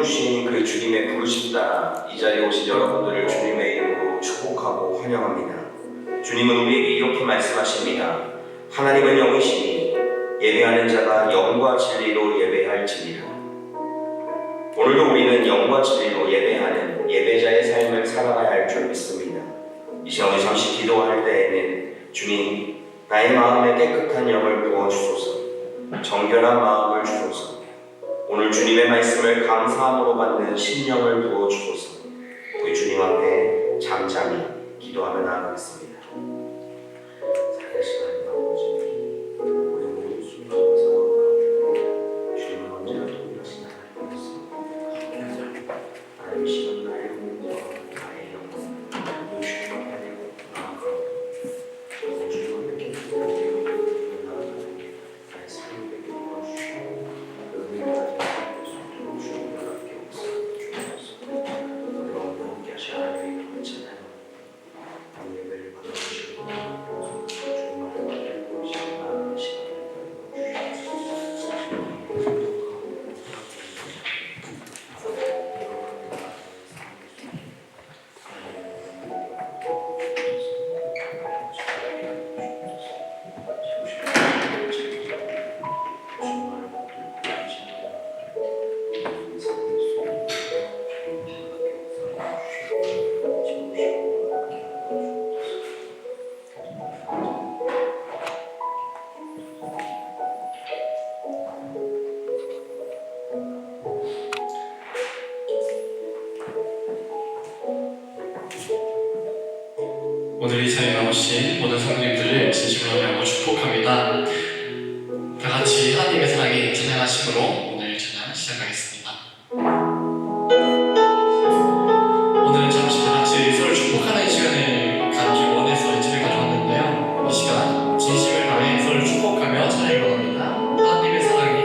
주신 그 주님의 부르심 따라 이 자리에 오신 여러분들을 주님의 이름으로 축복하고 환영합니다. 주님은 우리에게 이렇게 말씀하십니다. 하나님은 영이시니 예배하는 자가 영과 진리로 예배할지니라. 오늘도 우리는 영과 진리로 예배하는 예배자의 삶을 살아가야 할 줄 믿습니다. 이 시간에 잠시 기도할 때에는 주님, 나의 마음에 깨끗한 영을 부어주소서, 정결한 마음을 주소서, 오늘 주님의 말씀을 감사함으로 받는 심령을 부어주소서. 우리 주님 앞에 잠잠히 기도하며 나아가겠습니다. 살아계신 아버지, 우리 모두 순종하사 주님은 언제나 동일하신 하나님이었습니다. 하나님 이 시간 나의 몸과 나의 영혼 주님 앞에 내고 나아가고 주님 앞에 깨끗한 영을 나아가는 나의 삶을 되게 도와주시고 의미가 오늘 이 자리에 나오신 모든 성도님들을 진심으로 영광 축복합니다. 다 같이 하나님의 사랑이 찬양하심으로 오늘 찬양 시작하겠습니다. 오늘은 잠시 다 같이 서로 축복하는 시간을 갖기 원해서 이 자리에 가져왔는데요. 이 시간 진심을 다해 서로 축복하며 찬양을 원합니다. 하나님의 사랑이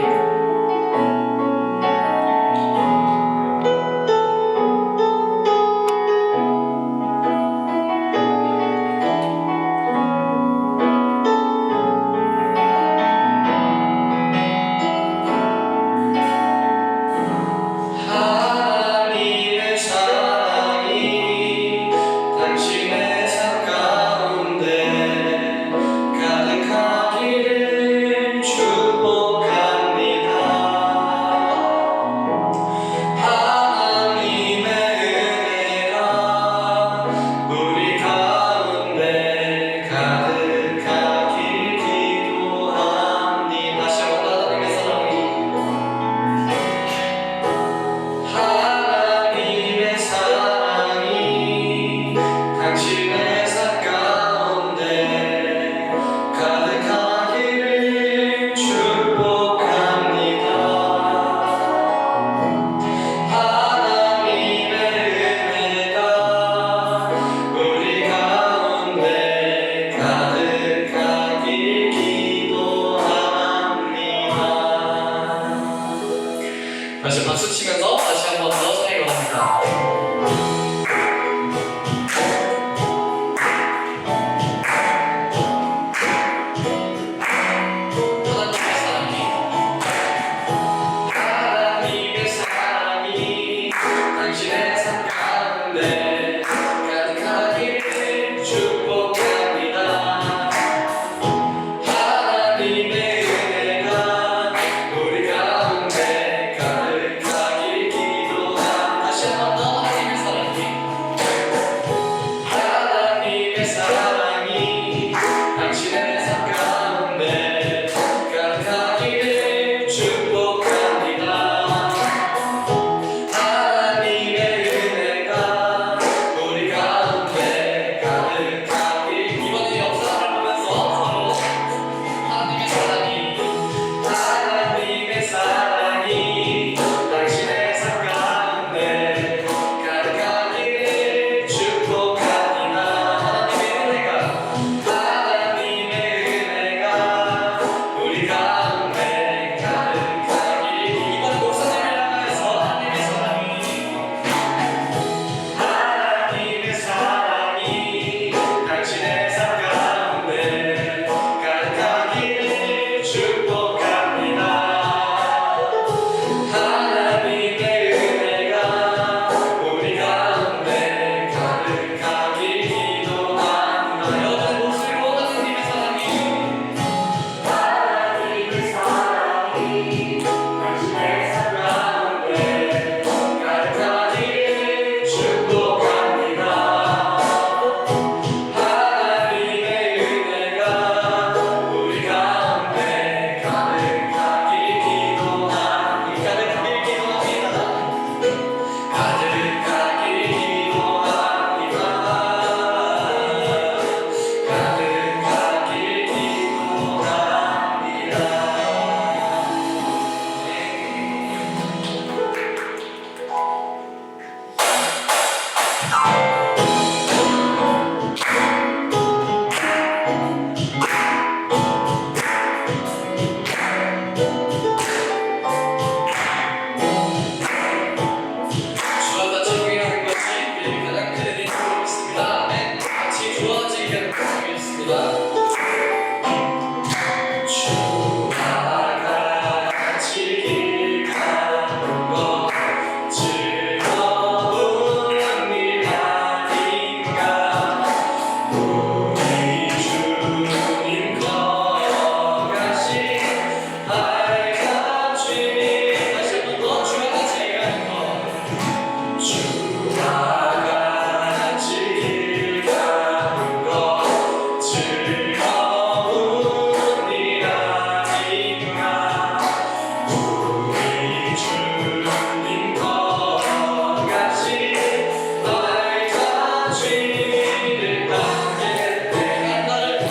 주를 받게 내가 너를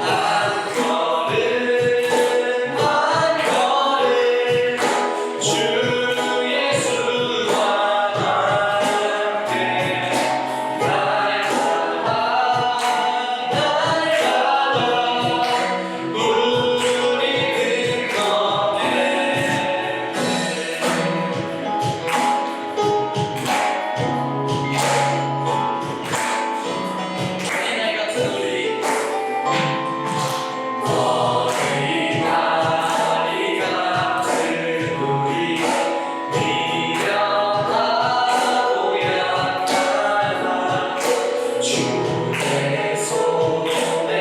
한 걸음 한 걸음 주 예수와 함께 날마다 우리는 내 나이 같은 우리 어린 아이 같은 우리 미련하고 약하나 주의 손에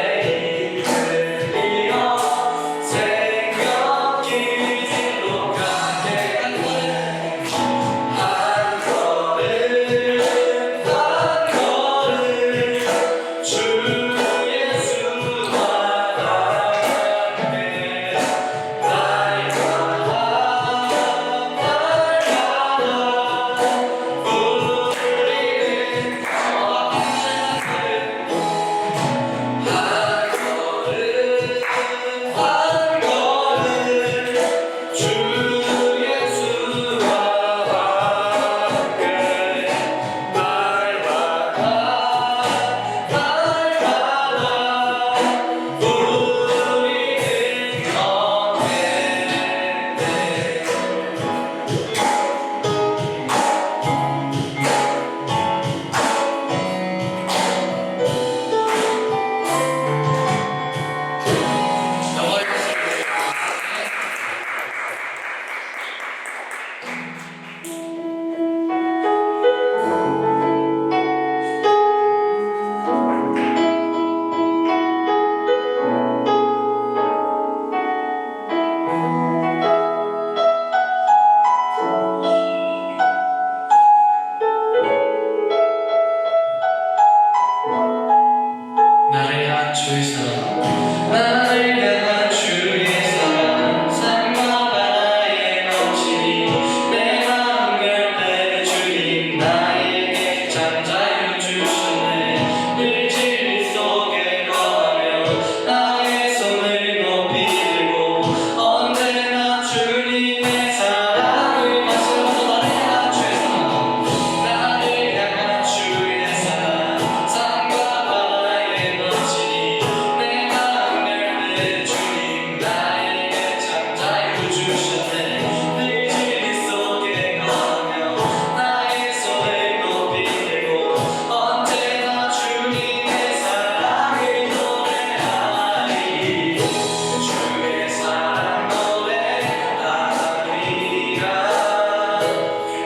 이끌리어 생명 길로 가게 한 걸음 한 걸음 한 걸음 주 예수와 함께 날마다 우리는 저와 한 걸음 한 걸음 주 예수와 함께 날마다 우리는 걷네. 나를 향한 주의 사랑 나를 향한 주의 사랑 삶과 바다에 넘치니 내 마음 열매 주님 나에게 참 자유 주셨네 늘 진리 속에 거하며 나의 손을 높이 들고 언제나 주님의 사랑을 마시면서 나를 향한 주의 사랑 나를 향한 주의 사랑 삶과 바다에 넘치니 내 마음 열매 주님 나에게 참 자유 주셨네 늘 진리 속에 거하며 나의 손을 높이 들고 언제나 주님의 사랑을 노래하리 주의 사랑 노래하리라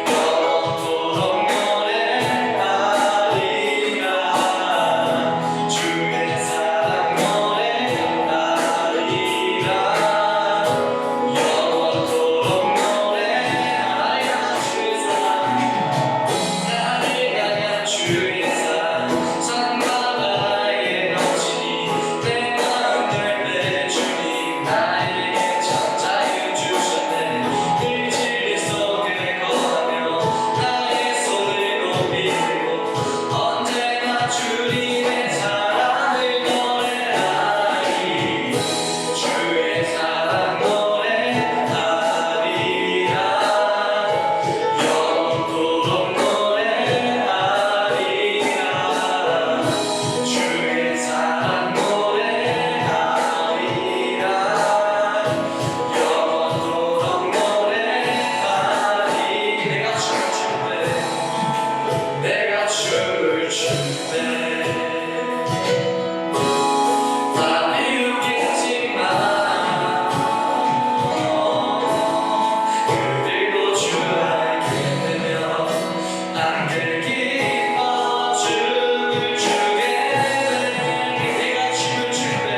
영원토록 노래하리라 주의 사랑 노래하리라 영원토록 노래하리라 주의 사랑 나를 향한 주의 사랑 산과 바다에 넘치니 내 마음 열매 주님 나에게 참 자유 주셨네 늘 진리 속에 거하며 나의 손을 높이 들고 언제나 주님의 사랑을 노래하리 주의 사랑 노래하리라 영원토록 노래하리라 주의 사랑 노래하리라 영원토록 노래하리 내가 춤을 출 때 다 비웃겠지만 그들도 주 알게 되면 한결 기뻐 춤을 추게 되네 내가 춤을 출 때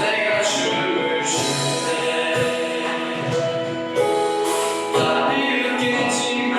내가 춤을 출 때 다 비웃겠지만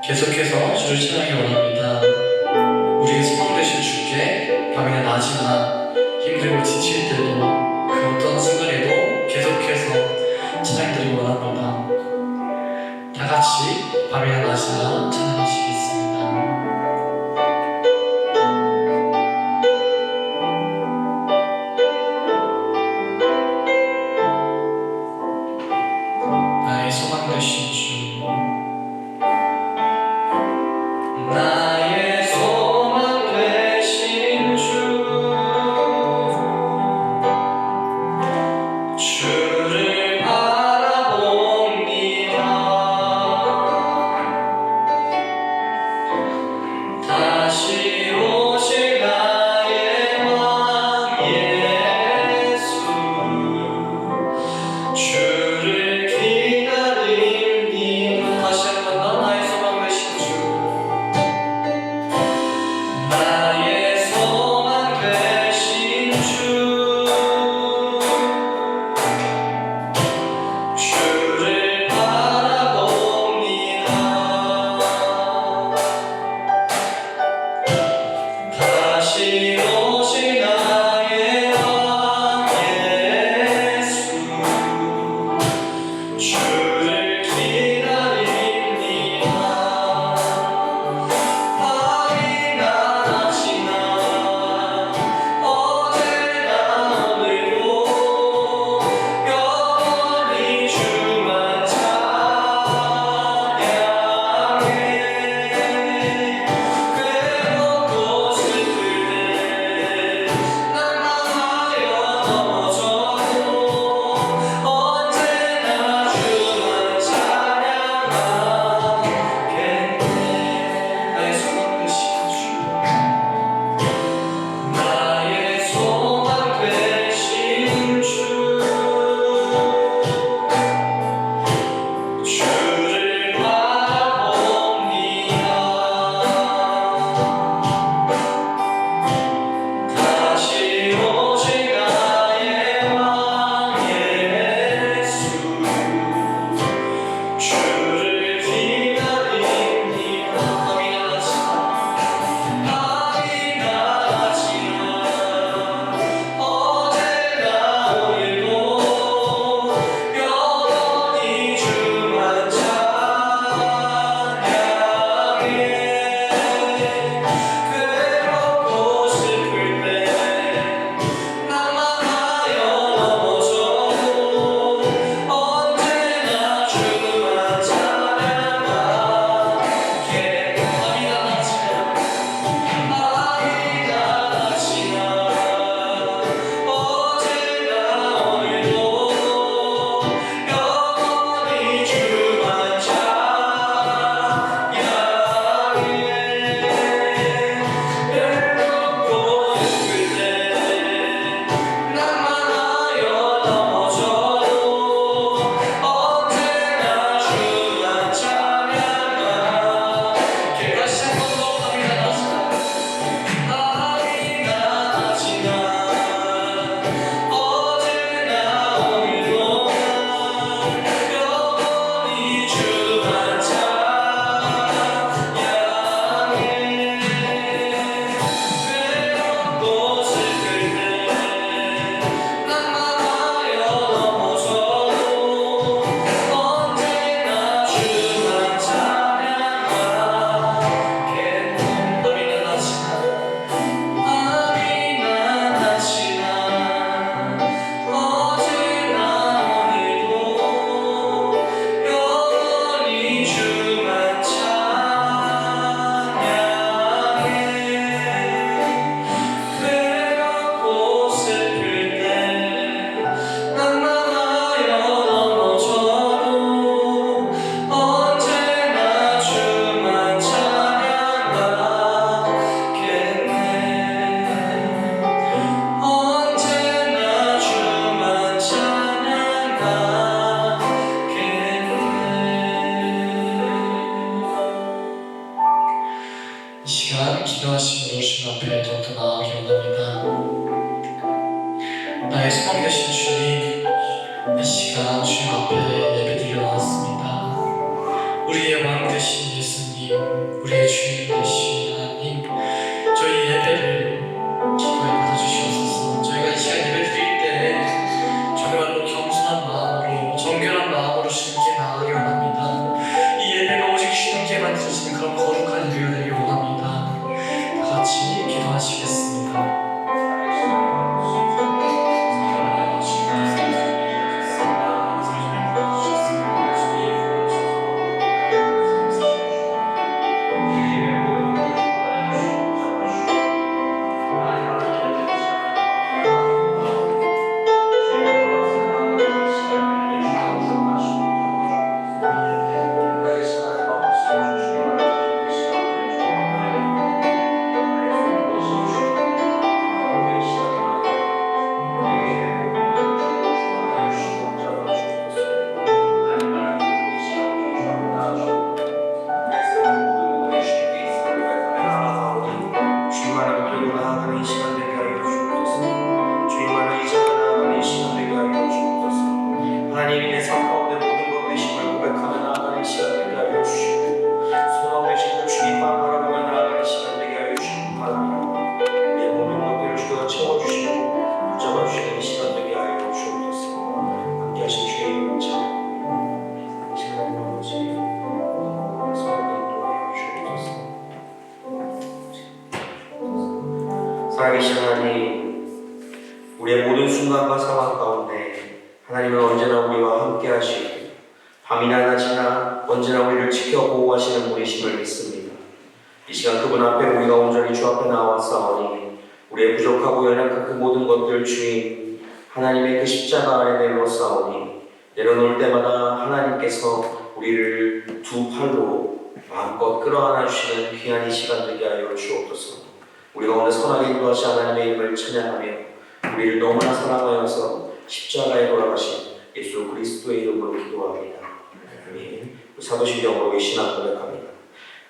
계속해서 주를 찬양하기 원합니다. 우리의 소망 되신 주께 밤이나 낮이나 힘들고 지칠 때도 그 어떤 순간에도 계속해서 찬양드리기 원합니다. 다 같이 밤이나 낮이나 찬양하시겠습니다. 나의 소망 되신 주, 나의 소망 되신 주, 주를 바라봅니다. 다시 오실 나의 왕 예수, 주를 기다립니다. 다시 한번 나의 소망 되신 주, 나의 소망 되신 주, 주를 바라봅니다. 다시 오실 나의 왕 예수, 주를 기다립니다. 밤이나 낮이나 어제나 오늘도 영원히 주만 찬양해. 괴롭고 슬플 때 낙망하여 넘어져도 언제나 주만 찬양하겠네. 나의 소망 되신 주, 나의 소망 되신 주, 주를 바라봅니다. 다시 오실 나의 왕 예수, 주를 기다립니다. 밤이나 낮이나 어제나 오늘도 영원히 주만 찬양해. 괴롭고 슬플 때 낙망하여 넘어져도 언제나 주만 찬양하게. 밤이나 낮이나 어제나 오늘도 영원히 주만 찬양해. 괴롭고 슬플 때 낙망하여 넘어져도 언제나 주만 찬양하게. 다시 한 번 더 밤이나 낮이나 어제나 오늘도 영원히 주만 찬양해. 괴롭고 슬플 때 낙망하여 넘어져도 언제나 주만 찬양하겠네. 밤이나 낮이나 어제나 오늘도 영원히 주만 찬양해. 괴롭고 슬플 때 낙망하여 넘어져도 언제나 주만 찬양하겠네. 언제나 주만 찬양하겠네. 이 시간 기도하심으로 주님 앞에 더욱더 나아가기 원합니다. 나의 소망 되신 주님, 이 시간 주님 앞에 예배드리러 나왔습니다. 우리의 왕 되신 예수님, 우리의 주님 되신 하나님, 저희 예배를 기꺼이 받아주시옵소서. 저희가 이 시간 예배 드릴 때 정말로 겸손한 마음으로, 정결한 마음으로 주님께 나아가기 원합니다. 이 예배가 오직 주님께 만드시는 그런 거룩한 예배가 되길 원합니다. 다 같이 기도하시겠습니다. 살아계신 하나님, 우리의 모든 순간과 상황 가운데 하나님은 언제나 우리와 함께 하시고 밤이나 낮이나 언제나 우리를 지켜 보호하시는 분이심을 믿습니다. 이 시간 그분 앞에 우리가 온전히 주 앞에 나와싸우니 우리의 부족하고 연약한 그 모든 것들 주인 하나님의 그 십자가 아래 내놓사오니 내려놓을 때마다 하나님께서 우리를 두 팔로 마음껏 끌어안아 주시는 귀한 이 시간 되게 하여 주옵소서. 우리 가운데 선하게 인도하신 하나님의 이름을 찬양하며 우리를 너무나 사랑하여서 십자가에 돌아가신 예수 그리스도의 이름으로 기도합니다. 아멘. 사도신경으로 신앙 고백합니다.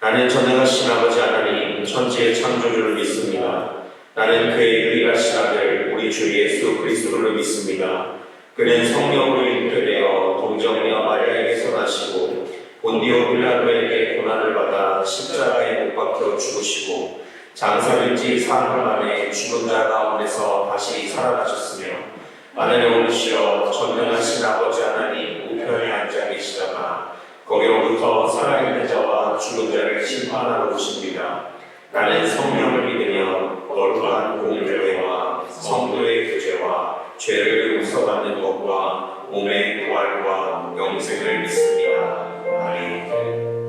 나는 전능하신 아버지 하나님 천지의 창조주를 믿습니다. 나는 그의 유일하신 아들 우리 주 예수 그리스도를 믿습니다. 그는 성령으로 잉태되어 동정녀 마리아에게서 나시고 본디오 빌라도에게 고난을 받아 십자가에 못 박혀 죽으시고 장사된 지 사흘 만에 죽은 자 가운데서 다시 살아나셨으며 하늘에 오르시어 전능하신 아버지 하나님 우편에 앉아 계시다가 거기로부터 살아있는 자와 죽은 자를 심판하러 오십니다. 나는 성령을 믿으며 거룩한 공의회와 성도의 교제와 죄를 용서받는 것과 몸의 부활과 영생을 믿습니다. 아멘.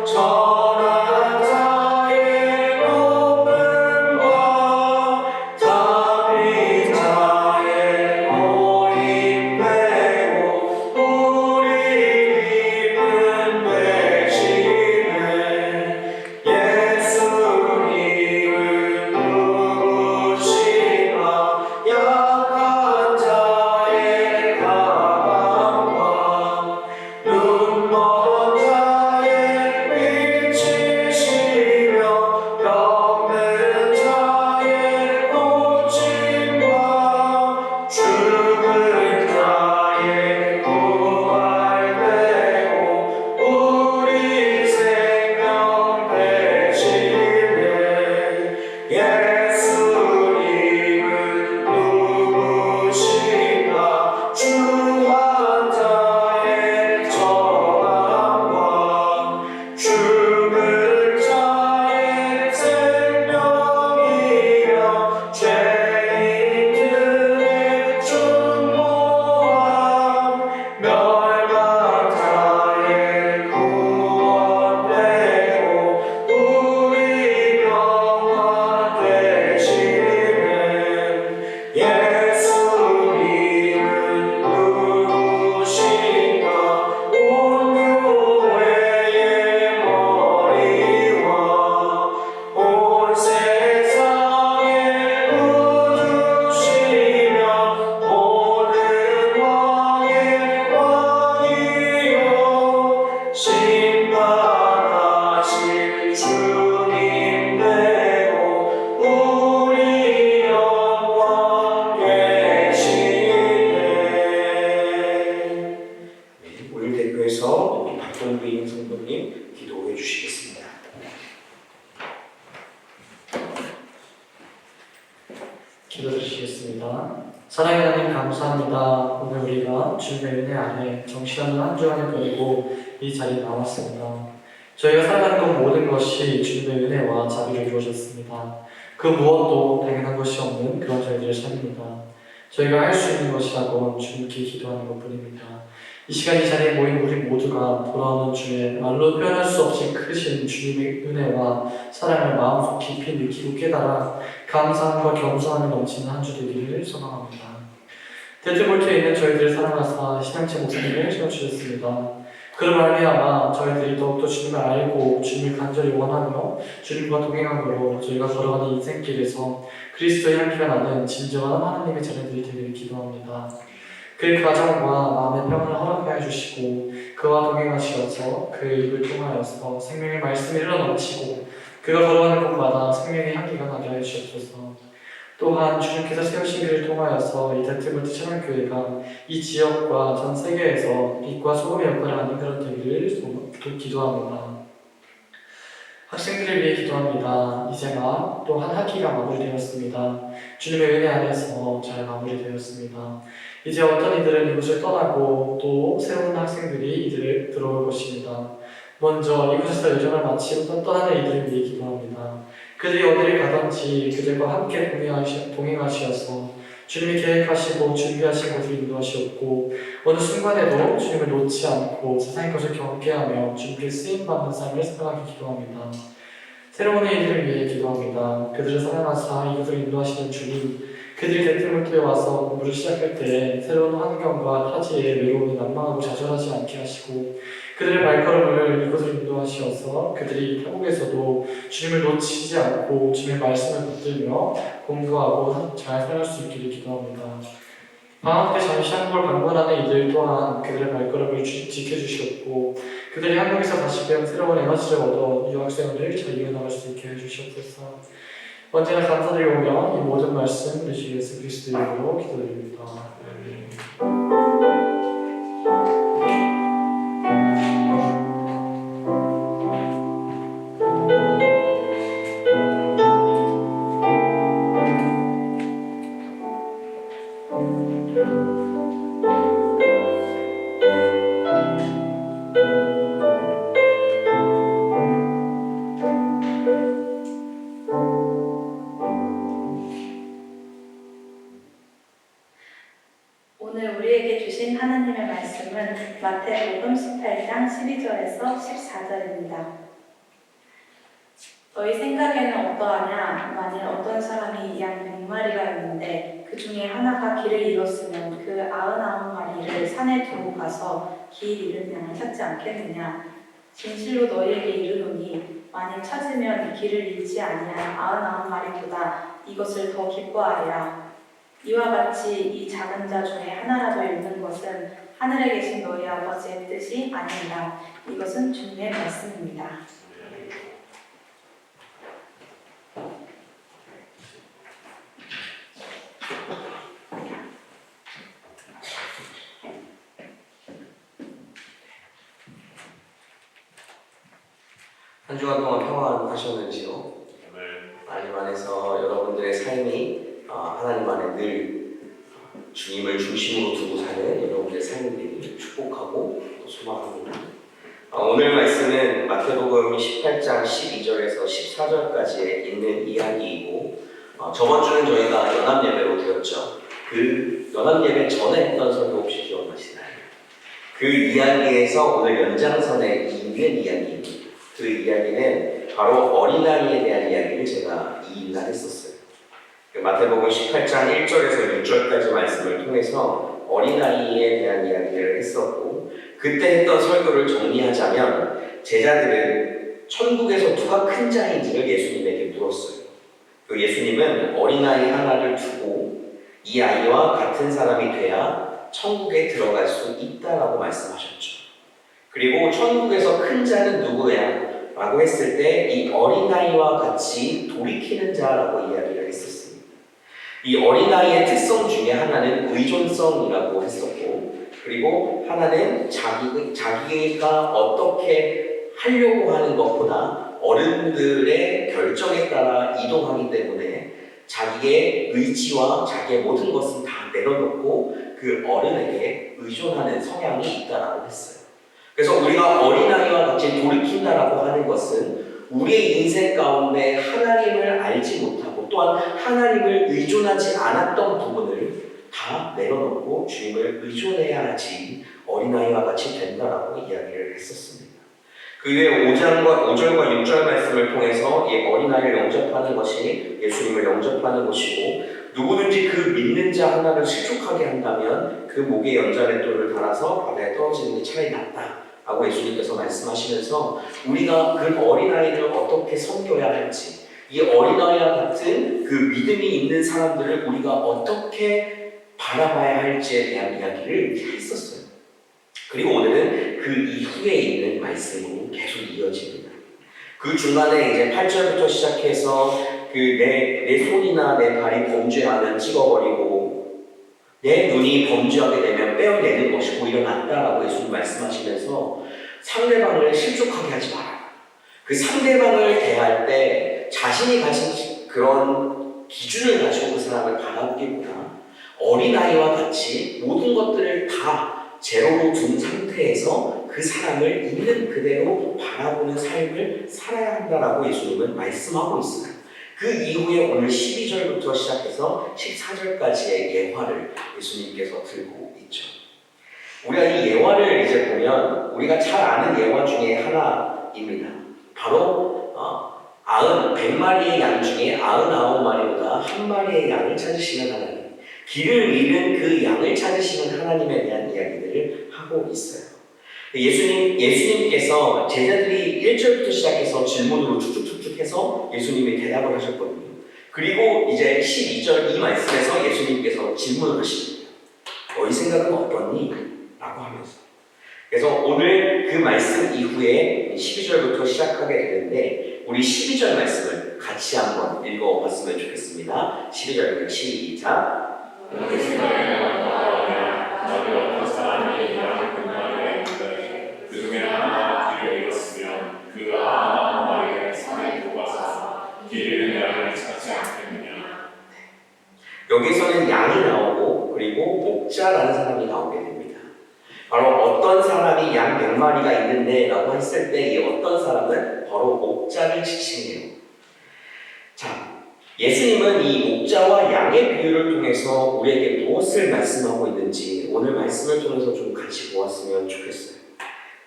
저 이어서 우리 박동구 이인 성도님 기도해 주시겠습니다. 기도드리시겠습니다. 사랑의 하나님 감사합니다. 오늘 우리가 주님의 은혜 아래 정신없는 한 주간을 보내고 이 자리에 나왔습니다. 저희가 살아가는 것 모든 것이 주님의 은혜와 자비로 이루어졌습니다. 그 무엇도 당연한 것이 없는 그런 저희들의 삶입니다. 저희가 할 수 있는 것이라고 주님께 기도하는 것뿐입니다. 이 시간 이 자리에 모인 우리 모두가 돌아오는 주의 말로 표현할 수 없이 크신 주님의 은혜와 사랑을 마음속 깊이 느끼고 깨달아 감사함과 겸손함이 넘치는 한 주 되기를 소망합니다. 대트볼트에 있는 저희들을 사랑하사 신앙체 목사님을 세워주셨습니다. 그로 말미암아 저희들이 더욱더 주님을 알고 주님을 간절히 원하며 주님과 동행함으로 저희가 걸어가는 인생길에서 그리스도의 향기가 나는 진정한 하나님의 자녀들이 되기를 기도합니다. 그 가정과 마음의 평안을 허락하여 주시고 그와 동행하시어서 그의 입을 통하여서 생명의 말씀이 흘러넘치고 그가 걸어가는 곳마다 생명의 향기가 나게 하여 주옵소서. 또한 주님께서 세우신 그를 통하여서 이 대트볼트 찬양교회가 이 지역과 전 세계에서 빛과 소금의 역할을 하는 그런 되기를 기도합니다. 학생들을 위해 기도합니다. 이제 막 또 한 학기가 마무리되었습니다. 주님의 은혜 안에서 잘 마무리되었습니다. 이제 어떤 이들은 이곳을 떠나고 또 새로운 학생들이 이들을 들어올 것입니다. 먼저 이곳에서 여정을 마치고 떠나는 이들을 위해 기도합니다. 그들이 어디를 가든지 그들과 함께 동행하시어서 주님이 계획하시고 준비하신 곳을 인도하시옵고 어느 순간에도 주님을 놓지 않고 세상의 것을 경계하며 주님께 쓰임받는 삶을 살아가기 기도합니다. 새로운 이들을 위해 기도합니다. 그들을 사랑하사 이곳을 인도하시는 주님, 그들이 대트볼트에 와서 공부를 시작할 때 새로운 환경과 타지에 외로움이 난망하고 좌절하지 않게 하시고 그들의 발걸음을 이곳을 인도하시어서 그들이 타국에서도 주님을 놓치지 않고 주님의 말씀을 붙들며 공부하고 잘 살아갈 수 있기를 기도합니다. 방학 때 잠시 한국을 방문하는 이들 또한 그들의 발걸음을 지켜주시옵고 그들이 한국에서 다시 배운 새로운 에너지를 얻어 유학생활을 잘 이어나갈 수 있게 해주시옵소서. 언제나 감사드리오며 이 모든 말씀 우리 주 예수 그리스도의 이름으로 기도드립니다. 오늘 우리에게 주신 하나님의 말씀은 마태복음 18장 12절에서 14절입니다. 너희 생각에는 어떠하냐? 만일 어떤 사람이 양 100마리가 있는데 그 중에 하나가 길을 잃었으면 그 99마리를 산에 두고 가서 길 잃은 양을 찾지 않겠느냐? 진실로 너희에게 이르노니 만일 찾으면 길을 잃지 아니한 99마리보다 이것을 더 기뻐하리라. 이와 같이 이 작은 자 중에 하나라도 잃는 것은 하늘에 계신 너희 아버지의 뜻이 아니라 이것은 주님의 말씀입니다. 한 주간 동안 평안하셨는지요? 하나님 안에서 여러분들의 삶이 하나님 안에 늘 주님을 중심으로 두고 사는 여러분들의 삶이 되기를 축복하고 소망합니다. 오늘 말씀은 마태복음 18장 12절에서 14절까지에 있는 이야기이고 저번 주는 저희가 연합예배로 드렸죠. 그 연합예배 전에 했던 설교 혹시 기억나시나요? 그 이야기에서 오늘 연장선에 있는 이야기입니다. 그 이야기는 바로 어린아이에 대한 이야기를 제가 이날 했었어요. 마태복음 18장 1절에서 6절까지 말씀을 통해서 어린아이에 대한 이야기를 했었고 그때 했던 설교를 정리하자면 제자들은 천국에서 누가 큰 자인지를 예수님에게 물었어요. 그 예수님은 어린아이 하나를 두고 이 아이와 같은 사람이 돼야 천국에 들어갈 수 있다라고 말씀하셨죠. 그리고 천국에서 큰 자는 누구야? 라고 했을 때 이 어린아이와 같이 돌이키는 자라고 이야기를 했었습니다. 이 어린아이의 특성 중에 하나는 의존성이라고 했었고 그리고 하나는 자기가 어떻게 하려고 하는 것보다 어른들의 결정에 따라 이동하기 때문에 자기의 의지와 자기의 모든 것을 다 내려놓고 그 어른에게 의존하는 성향이 있다라고 했어요. 그래서 우리가 어린아이와 같이 돌이킨다라고 하는 것은 우리의 인생 가운데 하나님을 알지 못하고 또한 하나님을 의존하지 않았던 부분을 다 내려놓고 주님을 의존해야 하지 어린아이와 같이 된다라고 이야기를 했었습니다. 그 후에 5절과 6절 말씀을 통해서 이 어린아이를 영접하는 것이 예수님을 영접하는 것이고 누구든지 그 믿는 자 하나를 실족하게 한다면 그 목에 연자맷돌을 달아서 바다에 떨어지는 게 차라리 낫다 라고 예수님께서 말씀하시면서 우리가 그 어린아이를 어떻게 섬겨야 할지 이 어린아이와 같은 그 믿음이 있는 사람들을 우리가 어떻게 바라봐야 할지에 대한 이야기를 했었어요. 그리고 오늘은 그 이후에 있는 말씀으로 계속 이어집니다. 그 중간에 이제 8절부터 시작해서 내 손이나 내 발이 범죄하면 찍어버리고 내 눈이 범죄하게 되면 빼어내는 것이고 일어난다라고 예수님 말씀하시면서 상대방을 실족하게 하지 마라. 그 상대방을 대할 때 자신이 가진 그런 기준을 가지고 그 사람을 바라보기보다 어린아이와 같이 모든 것들을 다 제로로 둔 상태에서 그 사람을 있는 그대로 바라보는 삶을 살아야 한다라고 예수님은 말씀하고 있어요. 그 이후에 오늘 12절부터 시작해서 14절까지의 예화를 예수님께서 들고 있죠. 우리가 이 예화를 이제 보면 우리가 잘 아는 예화 중에 하나입니다. 바로 100마리의 양 중에 99마리보다 한 마리의 양을 찾으시는 하나님, 길을 잃은 그 양을 찾으시는 하나님에 대한 이야기들을 하고 있어요. 예수님께서 제자들이 1절부터 시작해서 질문으로 쭉쭉쭉쭉 해서 예수님이 대답을 하셨거든요. 그리고 이제 12절 이 말씀에서 예수님께서 질문을 하십니다. 너희 생각은 어떠니? 라고 하면서. 그래서 오늘 그 말씀 이후에 12절부터 시작하게 되는데 우리 12절 말씀을 같이 한번 읽어봤으면 좋겠습니다. 12절입니다. 시작. 너희 생각에는 어떠하냐? 너희 어떤 사람이 양을 분마리가 있는데 그 중에 하나가 길을 잃었으면 그 99마리를 산에 두고 가서 길 잃은 양을 찾지 않겠느냐? 여기서는 양이 나오고 그리고 목자라는 사람이 나오게 됩니다. 바로 어떤 사람이 양 100마리가 있는데 라고 했을 때 이 어떤 사람은 바로 목자를 지칭해요. 자, 예수님은 이 목자와 양의 비유를 통해서 우리에게 무엇을 말씀하고 있는지 오늘 말씀을 통해서 좀 같이 보았으면 좋겠어요.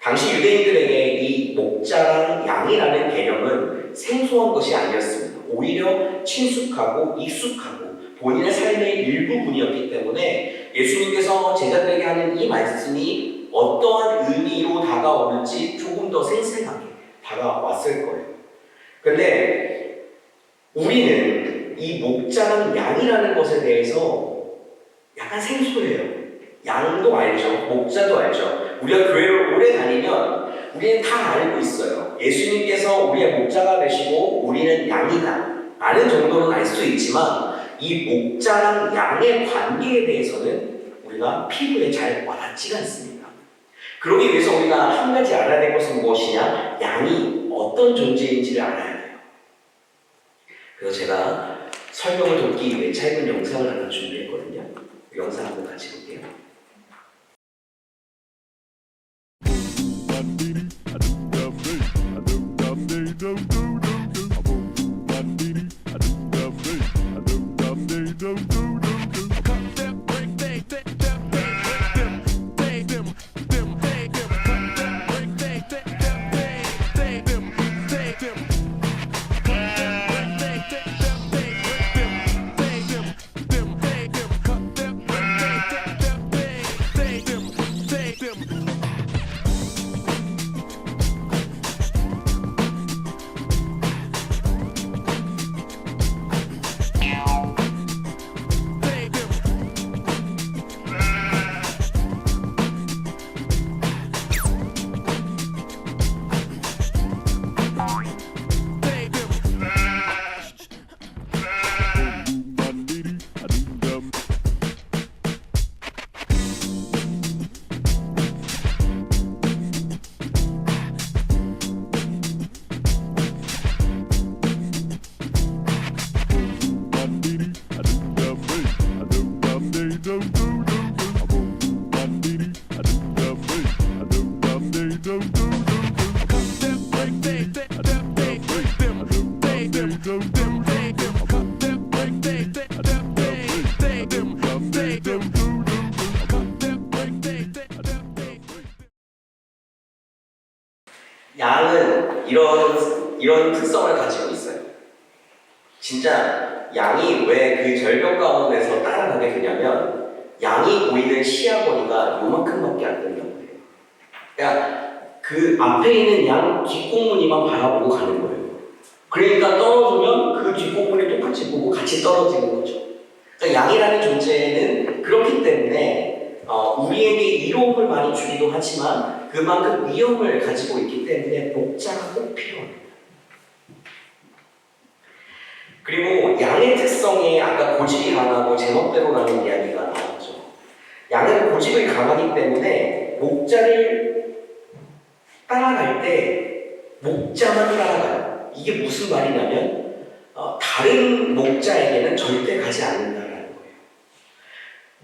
당시 유대인들에게 이 목자랑 양이라는 개념은 생소한 것이 아니었습니다. 오히려 친숙하고 익숙하고 본인의 삶의 일부분이었기 때문에 예수님께서 제자들에게 하는 이 말씀이 어떠한 의미로 다가오는지 조금 더 생생하게 다가왔을 거예요. 그런데 우리는 이 목자랑 양이라는 것에 대해서 약간 생소해요. 양도 알죠. 목자도 알죠. 우리가 교회를 오래 다니면 우리는 다 알고 있어요. 예수님께서 우리의 목자가 되시고 우리는 양이다 라는 정도는 알 수 있지만 이 목자랑 양의 관계에 대해서는 우리가 피부에 잘 와닿지가 않습니다. 그러기 위해서 우리가 한 가지 알아야 될 것은 무엇이냐? 양이 어떤 존재인지를 알아야 돼요. 그래서 제가 설명을 돕기 위해 짧은 영상을 하나 준비했거든요. 그 영상 한번 같이 볼게요. 양은 이런 특성을 가지고 있어요. 진짜 양이 왜 그 절벽 가운데서 따라가게 되냐면 양이 보이는 시야 거리가 요만큼밖에 안 된다고 해요. 그러니까 그 앞에 있는 양 뒷공무니만 바라보고 가는 거예요. 그러니까 떨어지면 그 뒷공무니 똑같이 보고 같이 떨어지는 거죠. 그러니까 양이라는 존재는 그렇기 때문에 우리에게 이로움을 많이 주기도 하지만 그만큼 위험을 가지고 있기 때문에 목자가 꼭 필요합니다. 그리고 양의 특성이 아까 고집이 강하고 제멋대로라는 이야기가 나왔죠. 양은 고집이 강하기 때문에 목자를 따라갈 때 목자만 따라가요. 이게 무슨 말이냐면 다른 목자에게는 절대 가지 않는다라는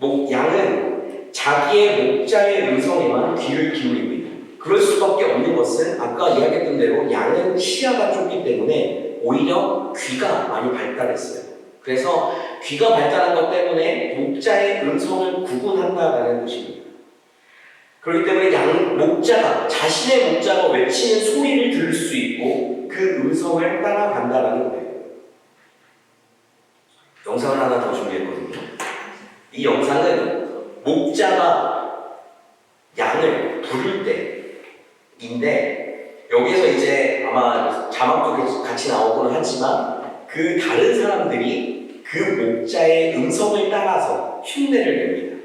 거예요. 양은 자기의 목자의 음성에만 귀를 기울이고 있다. 그럴 수밖에 없는 것은 아까 이야기했던 대로 양은 시야가 좁기 때문에 오히려 귀가 많이 발달했어요. 그래서 귀가 발달한 것 때문에 목자의 음성을 구분한다라는 것입니다. 그렇기 때문에 목자가 자신의 목자가 외치는 소리를 들을 수 있고 그 음성을 따라간다라는 거예요. 영상을 하나 더 준비했거든요. 이 영상은 목자가 양을 부를 때인데 여기서 이제 아마 자막도 같이 나오고는 하지만 그 다른 사람들이 그 목자의 음성을 따라서 흉내를 냅니다.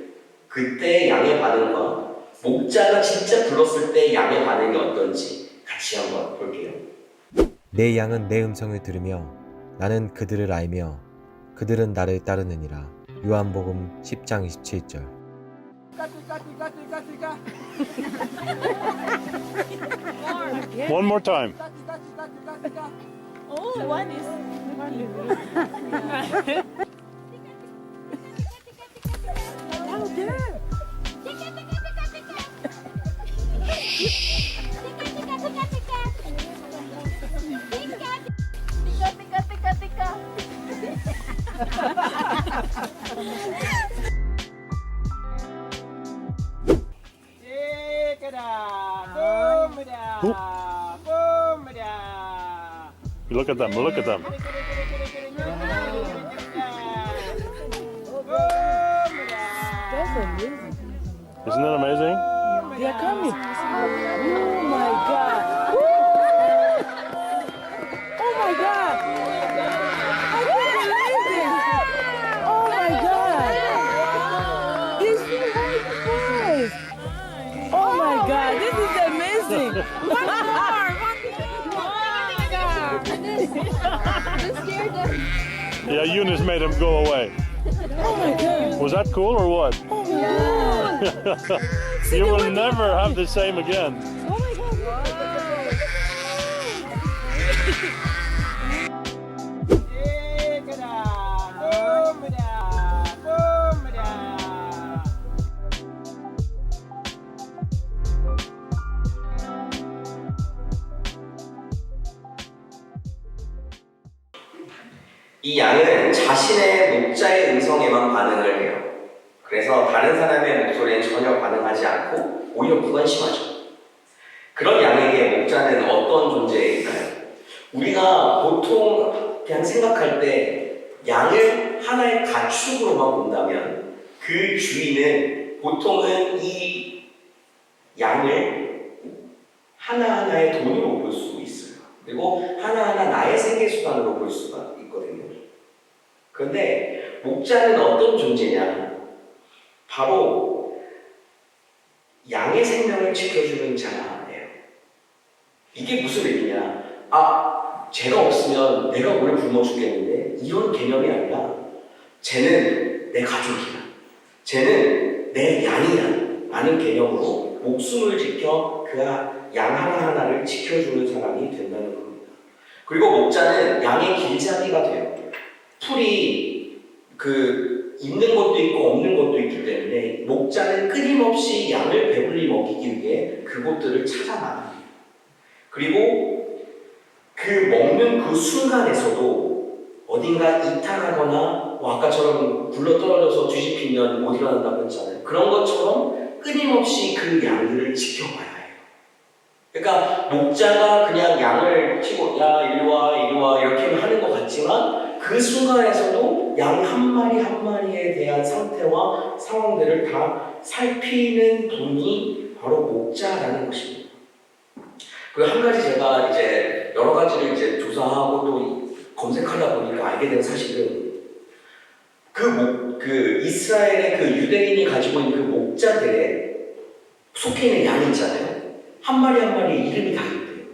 그때 양의 반응과 목자가 진짜 불렀을 때 양의 반응이 어떤지 같이 한번 볼게요. 내 양은 내 음성을 들으며 나는 그들을 알며 그들은 나를 따르느니라. 요한복음 10장 27절. One more time. Oh, one is. Look at them. Look at them. Isn't that amazing? They are coming. Oh my God. Oh my God. I can't believe this. Oh my God. These two boys. Oh my God. This is amazing. One more. Oh my God. You scared them. Yeah, Eunice made them go away. Oh my God. Was that cool or what? Oh my God. You will never have the same again. Oh my God. 이 양은 자신의 목자의 음성에만 반응을 해요. 그래서 다른 사람의 목소리에 전혀 반응하지 않고 오히려 무관심하죠. 그런 양에게 목자는 어떤 존재일까요? 우리가 보통 그냥 생각할 때 양을 하나의 가축으로만 본다면 그 주인은 보통은 이 양을 하나하나의 돈으로 볼 수 있어요. 그리고 하나하나 나의 생계수단으로 볼 수가 있거든요. 그런데 목자는 어떤 존재냐? 바로 양의 생명을 지켜주는 자예요. 이게 무슨 의미냐? 쟤가 없으면 내가 오래 굶어 죽겠는데 이런 개념이 아니라 쟤는 내 가족이야. 쟤는 내 양이야. 라는 개념으로 목숨을 지켜 그 양 하나하나를 지켜주는 사람이 된다는 겁니다. 그리고 목자는 양의 길잡이가 돼요. 풀이 있는 것도 있고 없는 것도 있기 때문에 목자는 끊임없이 양을 배불리 먹이기 위해 그곳들을 찾아나갑니다. 그리고 그 먹는 그 순간에서도 어딘가 이탈하거나 아까처럼 굴러떨어져서 뒤집히면 못 일어난다고 했잖아요. 그런 것처럼 끊임없이 그 양들을 지켜봐야 해요. 그러니까 목자가 그냥 양을 치고 야 이리 와 이렇게 하는 것 같지만 그 순간에서도 양 한 마리 한 마리에 대한 상태와 상황들을 다 살피는 분이 바로 목자라는 것입니다. 그리고 한 가지 제가 이제 여러 가지를 이제 조사하고 또 검색하다 보니까 알게 된 사실은 그 이스라엘의 그 유대인이 가지고 있는 그 목자들의 속해 있는 양이 있잖아요. 한 마리 한 마리 이름이 다 있대요.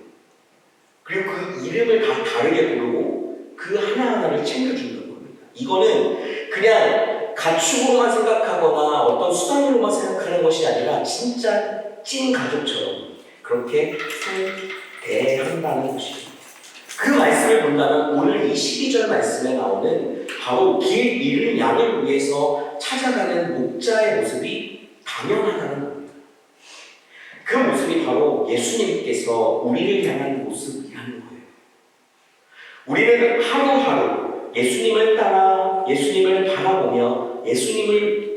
그리고 그 이름을 다 다르게 부르고 그 하나하나를 챙겨준다고 합니다. 이거는 그냥 가축으로만 생각하거나 어떤 수단으로만 생각하는 것이 아니라 진짜 찐 가족처럼 그렇게 대한다는 것입니다. 그 말씀을 본다면 오늘 이 12절 말씀에 나오는 바로 길 잃은 양을 위해서 찾아가는 목자의 모습이 당연하다는 겁니다. 그 모습이 바로 예수님께서 우리를 향한 모습이라는 거예요. 우리는 하루하루 예수님을 따라 예수님을 바라보며 예수님의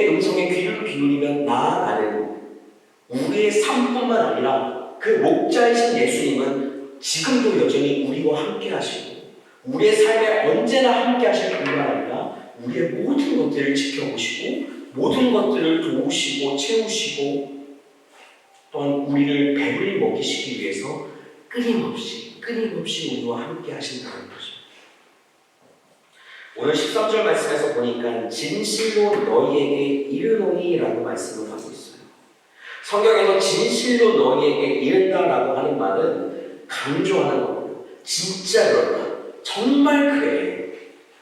음성에 귀를 기울이며 나아가는 우리의 삶뿐만 아니라 그 목자이신 예수님은 지금도 여전히 우리와 함께 하시고 우리의 삶에 언제나 함께 하실 뿐만 아니라 우리의 모든 것들을 지켜보시고 모든 것들을 도우시고 채우시고 또한 우리를 배불리 먹이시기 위해서 끊임없이 우리와 함께 하신다는 것입니다. 오늘 13절 말씀에서 보니까 진실로 너희에게 이르노니 라고 말씀을 하고 있어요. 성경에서 진실로 너희에게 이른다라고 하는 말은 강조하는 겁니다. 진짜 그렇다. 정말 그래.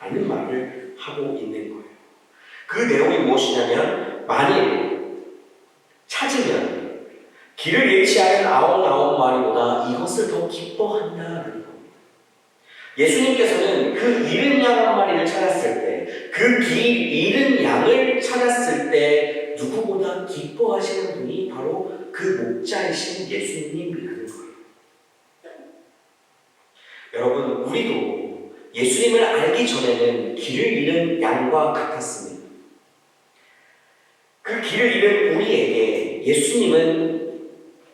라는 말을 하고 있는 거예요. 그 내용이 무엇이냐면 만일 찾으면 길을 잃지 않은 99마리보다 이것을 더 기뻐한다라는 겁니다. 예수님께서는 그 잃은 양 한 마리를 찾았을 때, 그 길 잃은 양을 찾았을 때 누구보다 기뻐하시는 분이 바로 그 목자이신 예수님이라는 거예요. 여러분, 우리도 예수님을 알기 전에는 길을 잃은 양과 같았습니다. 그 길을 잃은 우리에게 예수님은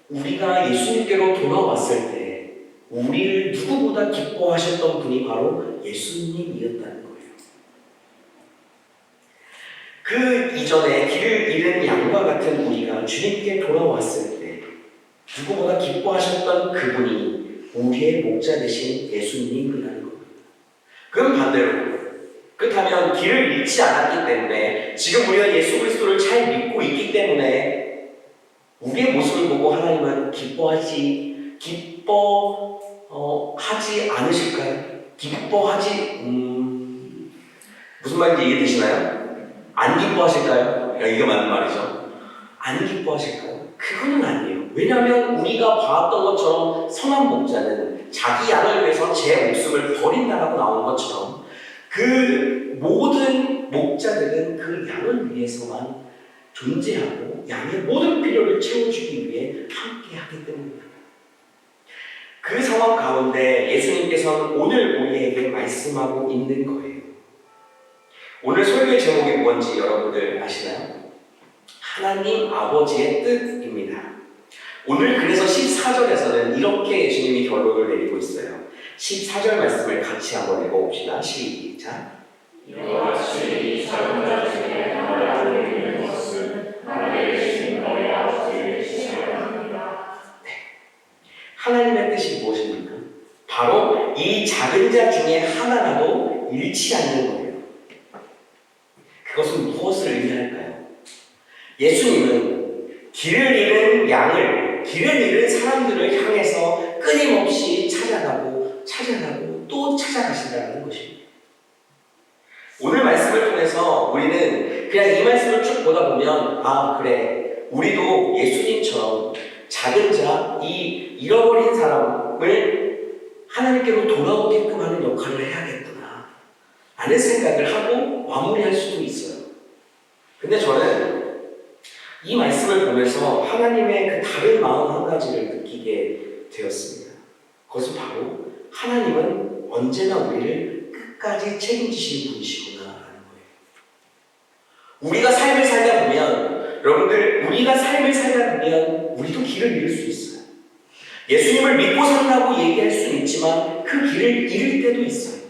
우리가 예수님께로 돌아왔을 때 우리를 누구보다 기뻐하셨던 분이 바로 예수님이었다는 거예요. 그 이전에 길을 잃은 양과 같은 우리가 주님께 돌아왔을 때 누구보다 기뻐하셨던 그분이 우리의 목자 되신 예수님이라는 겁니다. 그럼 반대로 그렇다면 길을 잃지 않았기 때문에 지금 우리가 예수 그리스도를 잘 믿고 있기 때문에 우리의 모습을 보고 하나님은 기뻐하지 않으실까요? 무슨 말인지 이해되시나요? 안 기뻐하실까요? 이게 맞는 말이죠. 안 기뻐하실까요? 그거는 아니에요. 왜냐하면 우리가 봐왔던 것처럼 선한 목자는 자기 양을 위해서 제 목숨을 버린다라고 나온 것처럼 그 모든 목자들은 그 양을 위해서만 존재하고 양의 모든 필요를 채워주기 위해 함께 하기 때문입니다. 그 상황 가운데 예수님께서는 오늘 우리에게 말씀하고 있는 거예요. 오늘 설교의 제목이 뭔지 여러분들 아시나요? 하나님 아버지의 뜻입니다. 오늘 그래서 14절에서는 이렇게 예수님이 결론을 내리고 있어요. 14절 말씀을 같이 한번 읽어봅시다. 시작. 이와 같이 이 작은 자 중에 하나를 이루는 것은 하나님의 계신 너희 아버지의 뜻이옵니다. 하나님의 뜻이 무엇입니까? 바로 이 작은 자 중에 하나라도 잃지 않는 거예요. 그것은 무엇을 의미할까요? 예수님은 길을 잃은 사람들을 향해서 끊임없이 찾아가고 또 찾아가신다는 것입니다. 오늘 말씀을 통해서 우리는 그냥 이 말씀을 쭉 보다 보면 그래, 우리도 예수님처럼 작은 자, 이 잃어버린 사람을 하나님께로 돌아오게끔 하는 역할을 해야겠구나 라는 생각을 하고 마무리할 수도 있어요. 근데 저는 이 말씀을 보면서 하나님의 그 다른 마음 한 가지를 느끼게 되었습니다. 그것은 바로 하나님은 언제나 우리를 끝까지 책임지시는 분이시구나라는 거예요. 우리가 삶을 살다 보면, 여러분들, 우리가 삶을 살다 보면 우리도 길을 잃을 수 있어요. 예수님을 믿고 산다고 얘기할 수는 있지만 그 길을 잃을 때도 있어요.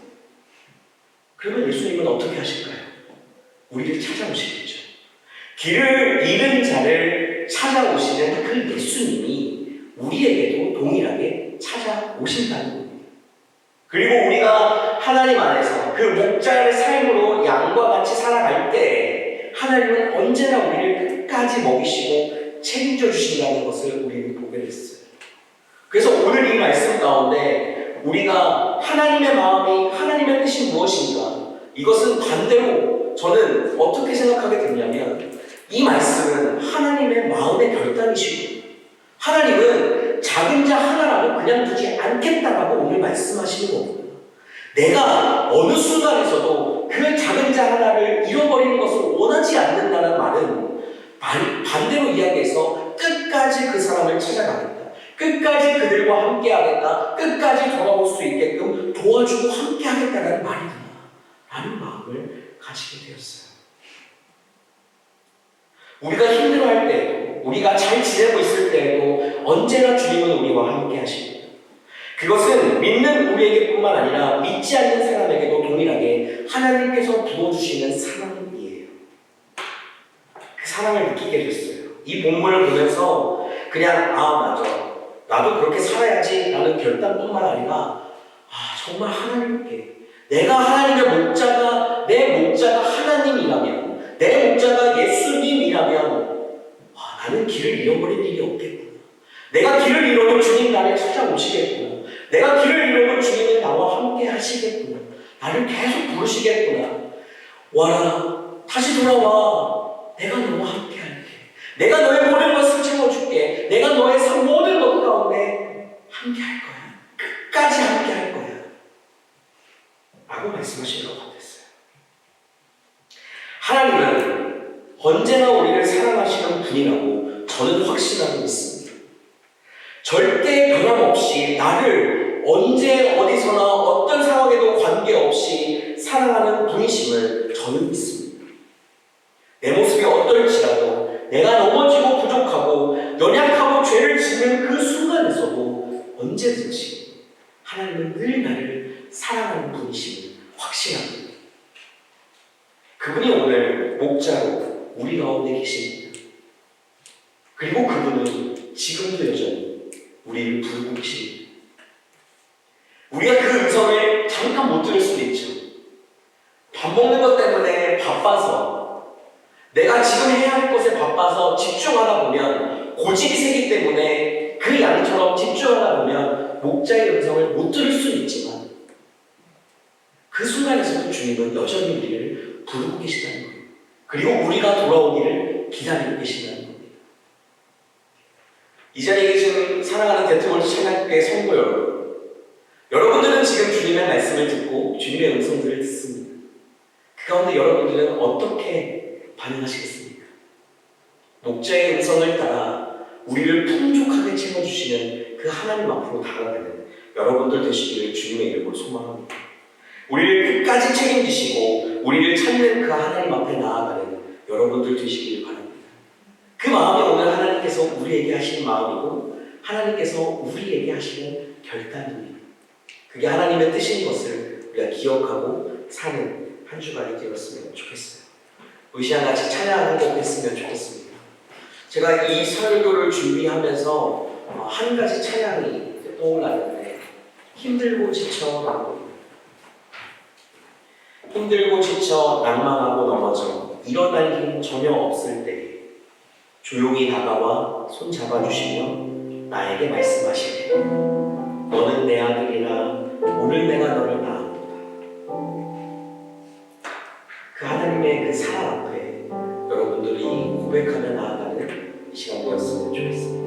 그러면 예수님은 어떻게 하실까요? 우리를 찾아오시겠죠. 길을 잃은 자를 찾아오시는 그 예수님이 우리에게도 동일하게 찾아오신다는 겁니다. 그리고 우리가 하나님 안에서 그 목자의 삶으로 양과 같이 살아갈 때 하나님은 언제나 우리를 끝까지 먹이시고 책임져 주신다는 것을 우리는 보게 됐어요. 그래서 오늘 이 말씀 가운데 우리가 하나님의 마음이, 하나님의 뜻이 무엇인가, 이것은 반대로 저는 어떻게 생각하게 됐냐면, 이 말씀은 하나님의 마음의 결단이시고, 하나님은 작은 자 하나라도 그냥 두지 않겠다라고 오늘 말씀하시는 거거든요. 내가 어느 순간에서도 그 작은 자 하나를 잃어버리는 것을 원하지 않는다는 말은 반대로 이야기해서 끝까지 그 사람을 찾아가겠다, 끝까지 그들과 함께하겠다, 끝까지 돌아올 수 있게끔 도와주고 함께하겠다는 말이구나 라는 마음을 가지게 되었어요. 우리가 힘들어할 때에도, 우리가 잘 지내고 있을 때에도 언제나 주님은 우리와 함께 하십니다. 그것은 믿는 우리에게 뿐만 아니라 믿지 않는 사람에게도 동일하게 하나님께서 부어주시는 사랑이에요. 그 사랑을 느끼게 됐어요. 이 본문을 보면서 그냥 맞아, 나도 그렇게 살아야지 라는 결단뿐만 아니라 정말 하나님께, 내가 하나님의 목자가, 내 목자가 하나님이라면, 내 목자가 예수님이라면 나는 길을 잃어버릴 일이 없겠구나. 내가 길을 잃어도 주님 나를 찾아오시겠구나. 내가 길을 잃어도 주님은 나와 함께 하시겠구나. 나를 계속 부르시겠구나. 와라, 다시 돌아와. 내가 너와 함께 할게. 내가 너의 모든 것을 채워줄게. 내가 너의 모든 것 가운데 함께 할 거야. 끝까지 함께 할 거야 라고 말씀하시는 것 같았어요. 하나님은 언제나 우리를 사랑하시는 분이라고 저는 확신하고 있습니다. 절대 변함없이 나를 언제 어디서나 어떤 상황에도 관계없이 사랑하는 분이심을 저는 믿습니다. 내 모습이 어떨지라도, 내가 넘어지고 부족하고 연약하고 죄를 짓는 그 순간에서도 언제든지 하나님은 늘 나를 사랑하는 분이심을 확신합니다. 그분이 오늘 목자로 우리 가운데 계십니다. 그리고 그분은 지금도 여전히 우리를 부르고 계십니다. 우리가 그 음성을 잠깐 못 들을 수도 있죠. 밥 먹는 것 때문에 바빠서, 내가 지금 해야 할 것에 바빠서 집중하다 보면, 고집이 세기 때문에 그 양처럼 집중하다 보면 목자의 음성을 못 들을 수는 있지만, 그 순간에서도 주님은 여전히 우리를 부르고 계시다는 거예요. 그리고 우리가 돌아오기를 기다리고 계신다는 겁니다. 이 자리에 계신 사랑하는 대트월드 찬양교회 성도 여러분, 여러분들은 지금 주님의 말씀을 듣고 주님의 음성들을 듣습니다. 그 가운데 여러분들은 어떻게 반응하시겠습니까? 목자의 음성을 따라 우리를 풍족하게 채워주시는 그 하나님 앞으로 다가가는 여러분들 되시기를 주님의 이름으로 소망합니다. 우리를 끝까지 책임지시고 우리를 찾는 그 하나님 앞에 나아가는 여러분들 되시기를 바랍니다. 그 마음이 오늘 하나님께서 우리에게 하시는 마음이고, 하나님께서 우리에게 하시는 결단입니다. 그게 하나님의 뜻인 것을 우리가 기억하고 사는 한 주간이 되었으면 좋겠어요. 우리 시간 같이 찬양하는 곡 했으면 좋겠습니다. 제가 이 설교를 준비하면서 한 가지 찬양이 떠올랐는데, 힘들고 지쳐, 힘들고 지쳐 낭망하고 넘어져 일어날 힘 전혀 없을 때 조용히 다가와 손 잡아주시며 나에게 말씀하시네. 너는 내 아들이라 오늘 내가 너를 낳았다. 그 하나님의 그 사랑 앞에 여러분들이 고백하며 나아가는 이 시간 되었으면 좋겠습니다.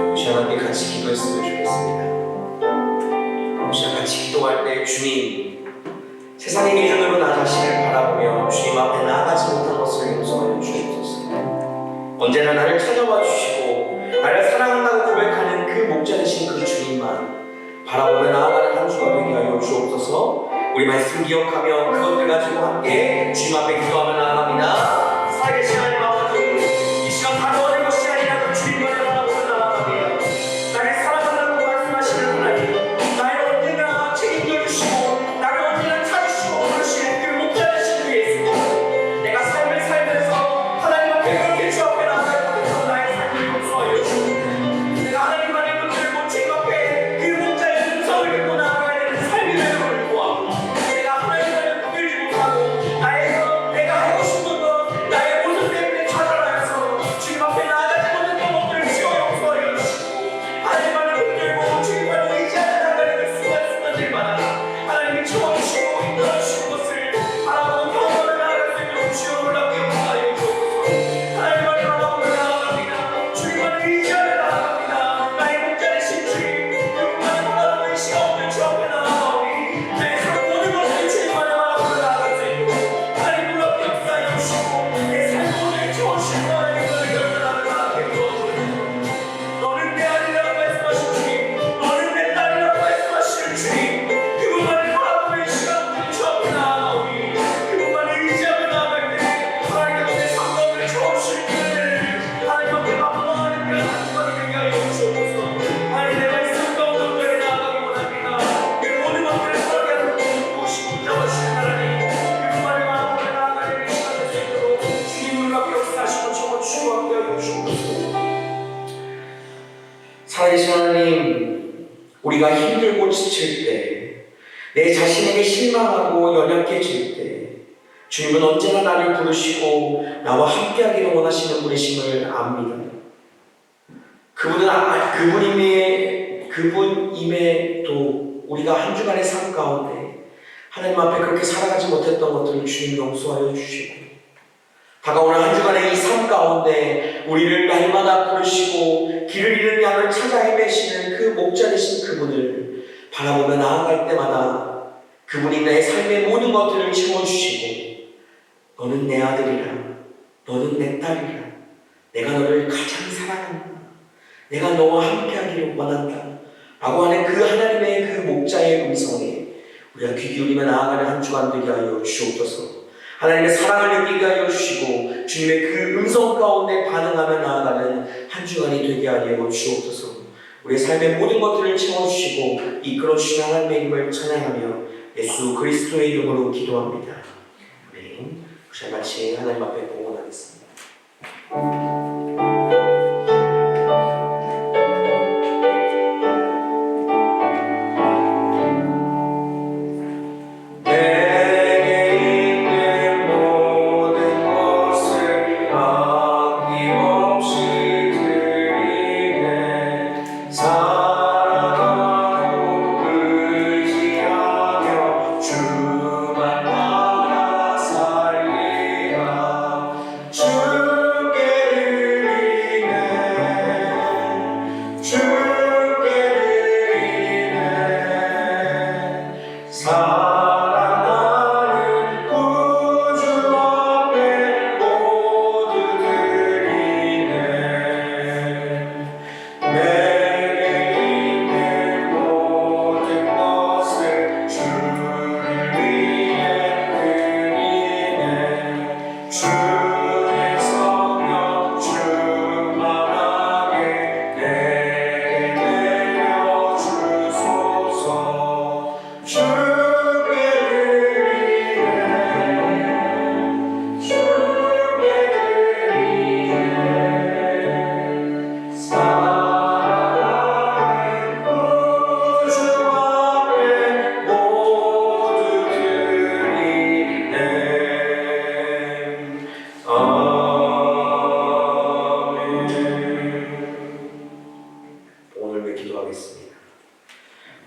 혹시 하나님께 같이 기도했으면 좋겠습니다. 혹시 같이 기도할 때 주님, 세상의 기준으로 나 자신을 바라보며 주님 앞에 나아가지 못한 것을 용서하여 주옵소서. 언제나 나를 찾아와 주시고 나를 사랑한다고 고백하는 그 목자 되신 그 주님만 바라보며 나아가는 한 주가 되게 하여 주옵소서. 우리 말씀 기억하며 그것들 가지고 함께 주님 앞에 기도하며 나아갑니다. 살아계신 하나님 아버지, 이 시간 다가오는 것이 아니라 그 주님만을 바라보며 나아갑니다. 나를 사랑한다고 말씀하시는 하나님, 나를 언제나 책임져 주시고 나를 언제나 찾으시고 부르시는 그 목자 되신 그 예수님, 내가 삶을 살면서 하나님 앞에 그렇게 주 앞에 나아갈 때부터 나의 삶을 용서하여 주시고 내가 하나님만을 붙들고 주님 앞에 그 목자의 음성을 듣고 나아가야 되는 삶이 되는 구하고 내가 하나님만을 붙들지 못하고 내가 하고 싶은 것 나의 모습 때문에 좌절하여서 주님 앞에 나아가지 못했던 것들을 지어 용서하여 주시고 하나님만을 붙들고 주님만을 의지하며 나아가는 그 순간순간들마다 하나님이 채워주시고 이끌어주시는 것을 바라보고 경험을 나아갈 수 있도록 주여 놀랍게 용서하여 주옵소서. 하나님만을 바라보며 나아갑니다. 주님만을 의지하며 나아갑니다. 나의 목자 되신 주님, 그분만을 바라보는 이 시간 오늘 주 앞에 나아가오니 내 삶 모든 것을 주님만을 바라보며 나아갈 수 있도록 하나님 놀랍게 역사하여 주시고 내 삶 오늘 채워주시고 하나님만을 결단하며 나아가게 도와주옵소서. 너는 내 아들이라고 말씀하신 주님, 너는 내 딸이라고 말씀하시는 주님, 그분만을 바라보는 이 시간 오늘 주 앞에 나아가오니 그분만을 의지하며 나아갈 때 하나님 내 삶 가운데 채워주실 그들을 하나님 앞에 반복하는 그런 한순간이 되게 하여 주옵소서. 하나님 내 말씀 가운데 나아가기 원합니다. 그 모든 것들을 살게 하는 도우시고 잡아주시는 하나님, 그분만을 바라보며 나아가는 이 시간 될 수 있도록 주님 놀랍게 역사하시고 채워주시고 함께 하여 주옵소서. 살아계신 하나님, 우리가 힘들고 지칠 때, 내 자신에게 실망하고 연약해질 때 주님은 언제나 나를 부르시고 나와 함께하기를 원하시는 분이심을 압니다. 그분임에도 우리가 한 주간의 삶 가운데 하나님 앞에 그렇게 살아가지 못했던 것들을 주님 용서하여 주시고 다가오는 한 주간의 이 삶 가운데 우리를 날마다 부르시고 길을 잃은 양을 찾아 헤매시는 그 목자 되신 그분을 바라보며 나아갈 때마다 그분이 내 삶의 모든 것들을 채워주시고 너는 내 아들이라, 너는 내 딸이라, 내가 너를 가장 사랑한다, 내가 너와 함께하기를 원한다 라고 하는 그 하나님의 그 목자의 음성에 우리가 귀 기울이며 나아가는 한 주간 되게 하여 주옵소서. 하나님의 사랑을 느끼게 하여 주시고 주님의 그 음성 가운데 반응하며 나아가는 한 주간이 되게 하여 주옵소서. 우리의 삶의 모든 것들을 채워주시고 이끌어주시는 하나님의 이름을 찬양하며 예수 그리스도의 이름으로 기도합니다. 아멘. 잘 같이 하나님 앞에 봉헌하겠습니다.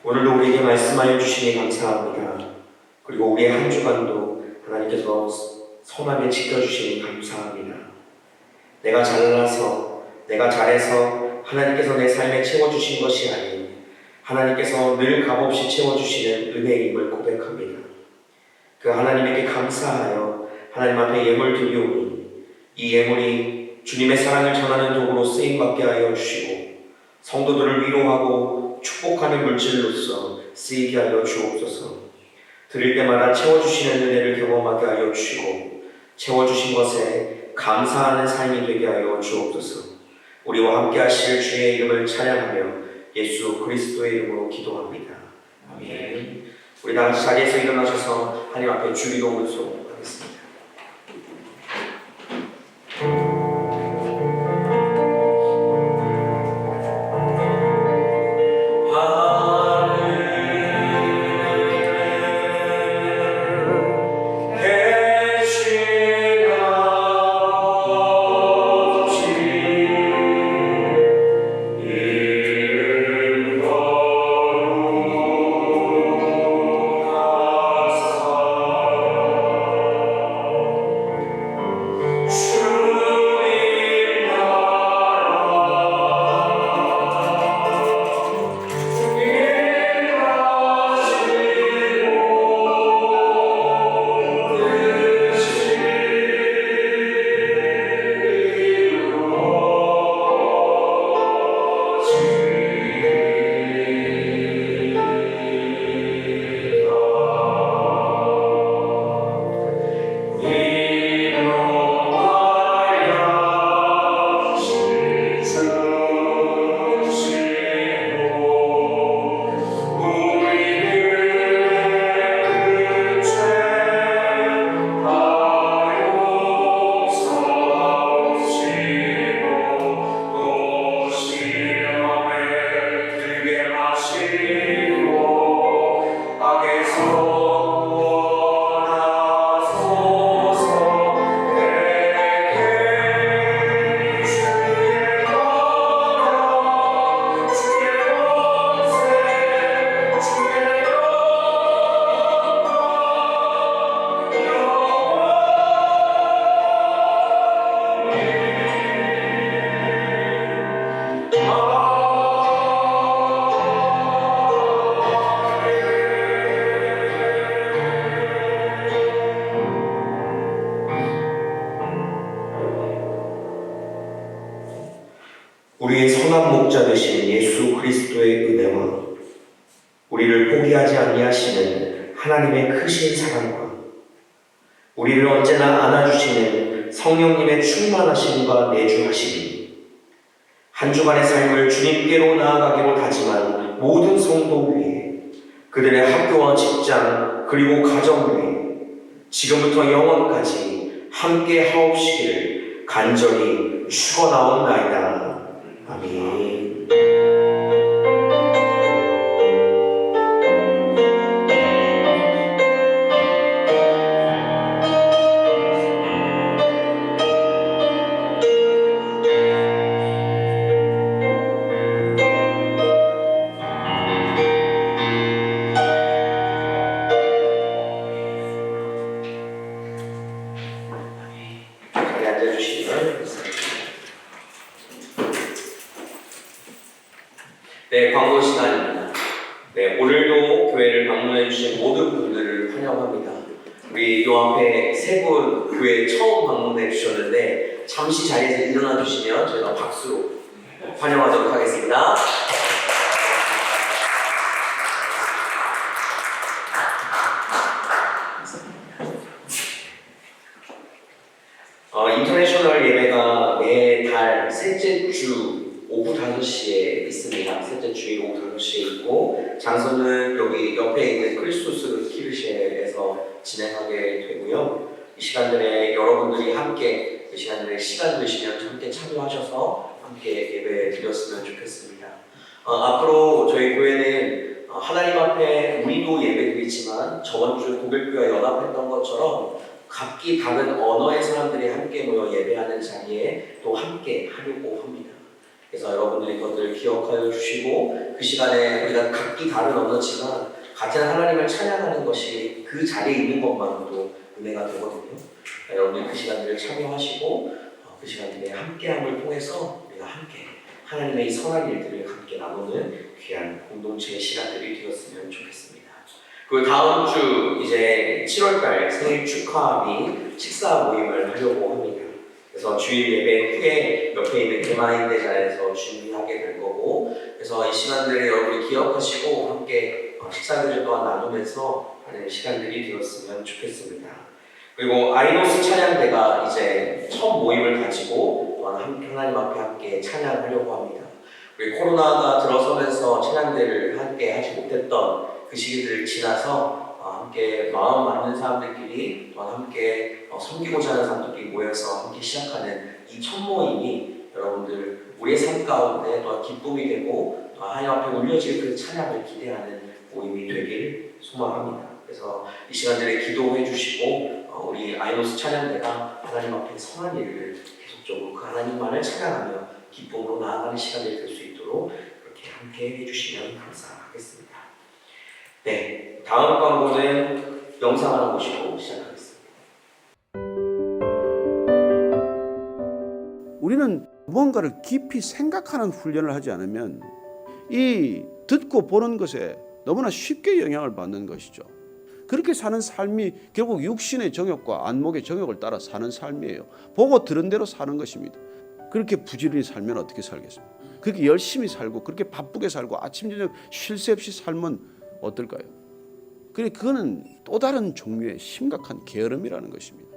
오늘도 우리에게 말씀하여 주시니 감사합니다. 그리고 우리의 한 주간도 하나님께서 선하게 지켜주시니 감사합니다. 내가 잘나서, 내가 잘해서 하나님께서 내 삶에 채워주신 것이 아닌 하나님께서 늘 값없이 채워주시는 은혜임을 고백합니다. 그 하나님에게 감사하여 하나님 앞에 예물 드리오니 이 예물이 주님의 사랑을 전하는 도구로 쓰임받게 하여 주시고 성도들을 위로하고 축복하는 물질로서 쓰이게 하여 주옵소서. 드릴 때마다 채워주시는 은혜를 경험하게 하여 주시고 채워주신 것에 감사하는 삶이 되게 하여 주옵소서. 우리와 함께 하실 주의 이름을 찬양하며 예수 그리스도의 이름으로 기도합니다. 아멘. 우리 다 같이 자리에서 일어나셔서 하나님 앞에 주기도문을 하겠습니다. 우리의 선한 목자 되신 예수 그리스도의 은혜와 우리를 포기하지 아니하시는 하나님의 크신 사랑과 우리를 언제나 안아주시는 성령님의 충만하심과 내주하심이 한 주간의 삶을 주님께로 나아가기로 다짐한 모든 성도 위에 그들의 학교와 직장 그리고 가정 위에 지금부터 영원까지 함께 하옵시기를 간절히 축원하옵나이다. 아멘. 자리에 앉아주시면 네, 광고 시간입니다. 네, 오늘도 교회를 방문해 주신 모든 분들을 환영합니다. 우리 요 앞에 세 분 교회 처음 방문해 주셨는데 잠시 자리에서 일어나 주시면 저희가 박수로 환영하도록 하겠습니다. 인터내셔널 예배가 매달 셋째 주 오후 5시에 있습니다. 셋째 주일 오후 5시에 있고 장소는 여기 옆에 있는 크리스토스 키르시에에서 진행하게 되고요. 이 시간들에 여러분들이 함께 이 시간들에 시간 되시면 함께 참여하셔서 함께 예배 드렸으면 좋겠습니다. 앞으로 저희 교회는 하나님 앞에 우리도 예배 드리지만 저번 주 독일교회 연합했던 것처럼 각기 다른 언어의 사람들이 함께 모여 예배하는 자리에 또 함께 하려고 합니다. 그래서 여러분들이 그것들을 기억하여 주시고 그 시간에 우리가 각기 다른 언어지만 같은 하나님을 찬양하는 것이 그 자리에 있는 것만으로도 은혜가 되거든요. 여러분들이 그 시간들을 참여하시고 그 시간들에 함께함을 통해서 우리가 함께 하나님의 이 선한 일들을 함께 나누는 귀한 공동체의 시간들이 되었으면 좋겠습니다. 그 다음 주 이제 7월달 생일 축하 및 식사 모임을 하려고 합니다. 그래서 주일 예배 후에 옆에 있는 개마인대 자리에서 준비하게 될 거고, 그래서 이 시간들을 여러분이 기억하시고 함께 식사를 또한 나누면서 하는 시간들이 되었으면 좋겠습니다. 그리고 아이노스 찬양대가 이제 첫 모임을 가지고 하나님 앞에 함께 찬양하려고 합니다. 우리 코로나가 들어서면서 찬양대를 함께 하지 못했던 그 시기들을 지나서 함께 마음 맞는 사람들끼리 또한 함께 섬기고자 하는 사람들끼리 모여서 함께 시작하는 이 첫 모임이 여러분들 우리의 삶 가운데 또한 기쁨이 되고 하나님 앞에 올려질 그 찬양을 기대하는 모임이 되길 소망합니다. 그래서 이 시간들에 기도해 주시고 우리 아이노스 찬양대가 하나님 앞에 선한 일을 계속적으로 그 하나님만을 찬양하며 기쁨으로 나아가는 시간이 될 수 있도록 그렇게 함께 해주시면 감사하겠습니다. 네, 다음 광고는 영상 하나 보시고 시작하겠습니다. 우리는 무언가를 깊이 생각하는 훈련을 하지 않으면 이 듣고 보는 것에 너무나 쉽게 영향을 받는 것이죠. 그렇게 사는 삶이 결국 육신의 정욕과 안목의 정욕을 따라 사는 삶이에요. 보고 들은 대로 사는 것입니다. 그렇게 부지런히 살면 어떻게 살겠습니까? 그렇게 열심히 살고 그렇게 바쁘게 살고 아침 저녁 쉴 새 없이 살면 어떨까요? 그래, 그거는 또 다른 종류의 심각한 게으름이라는 것입니다.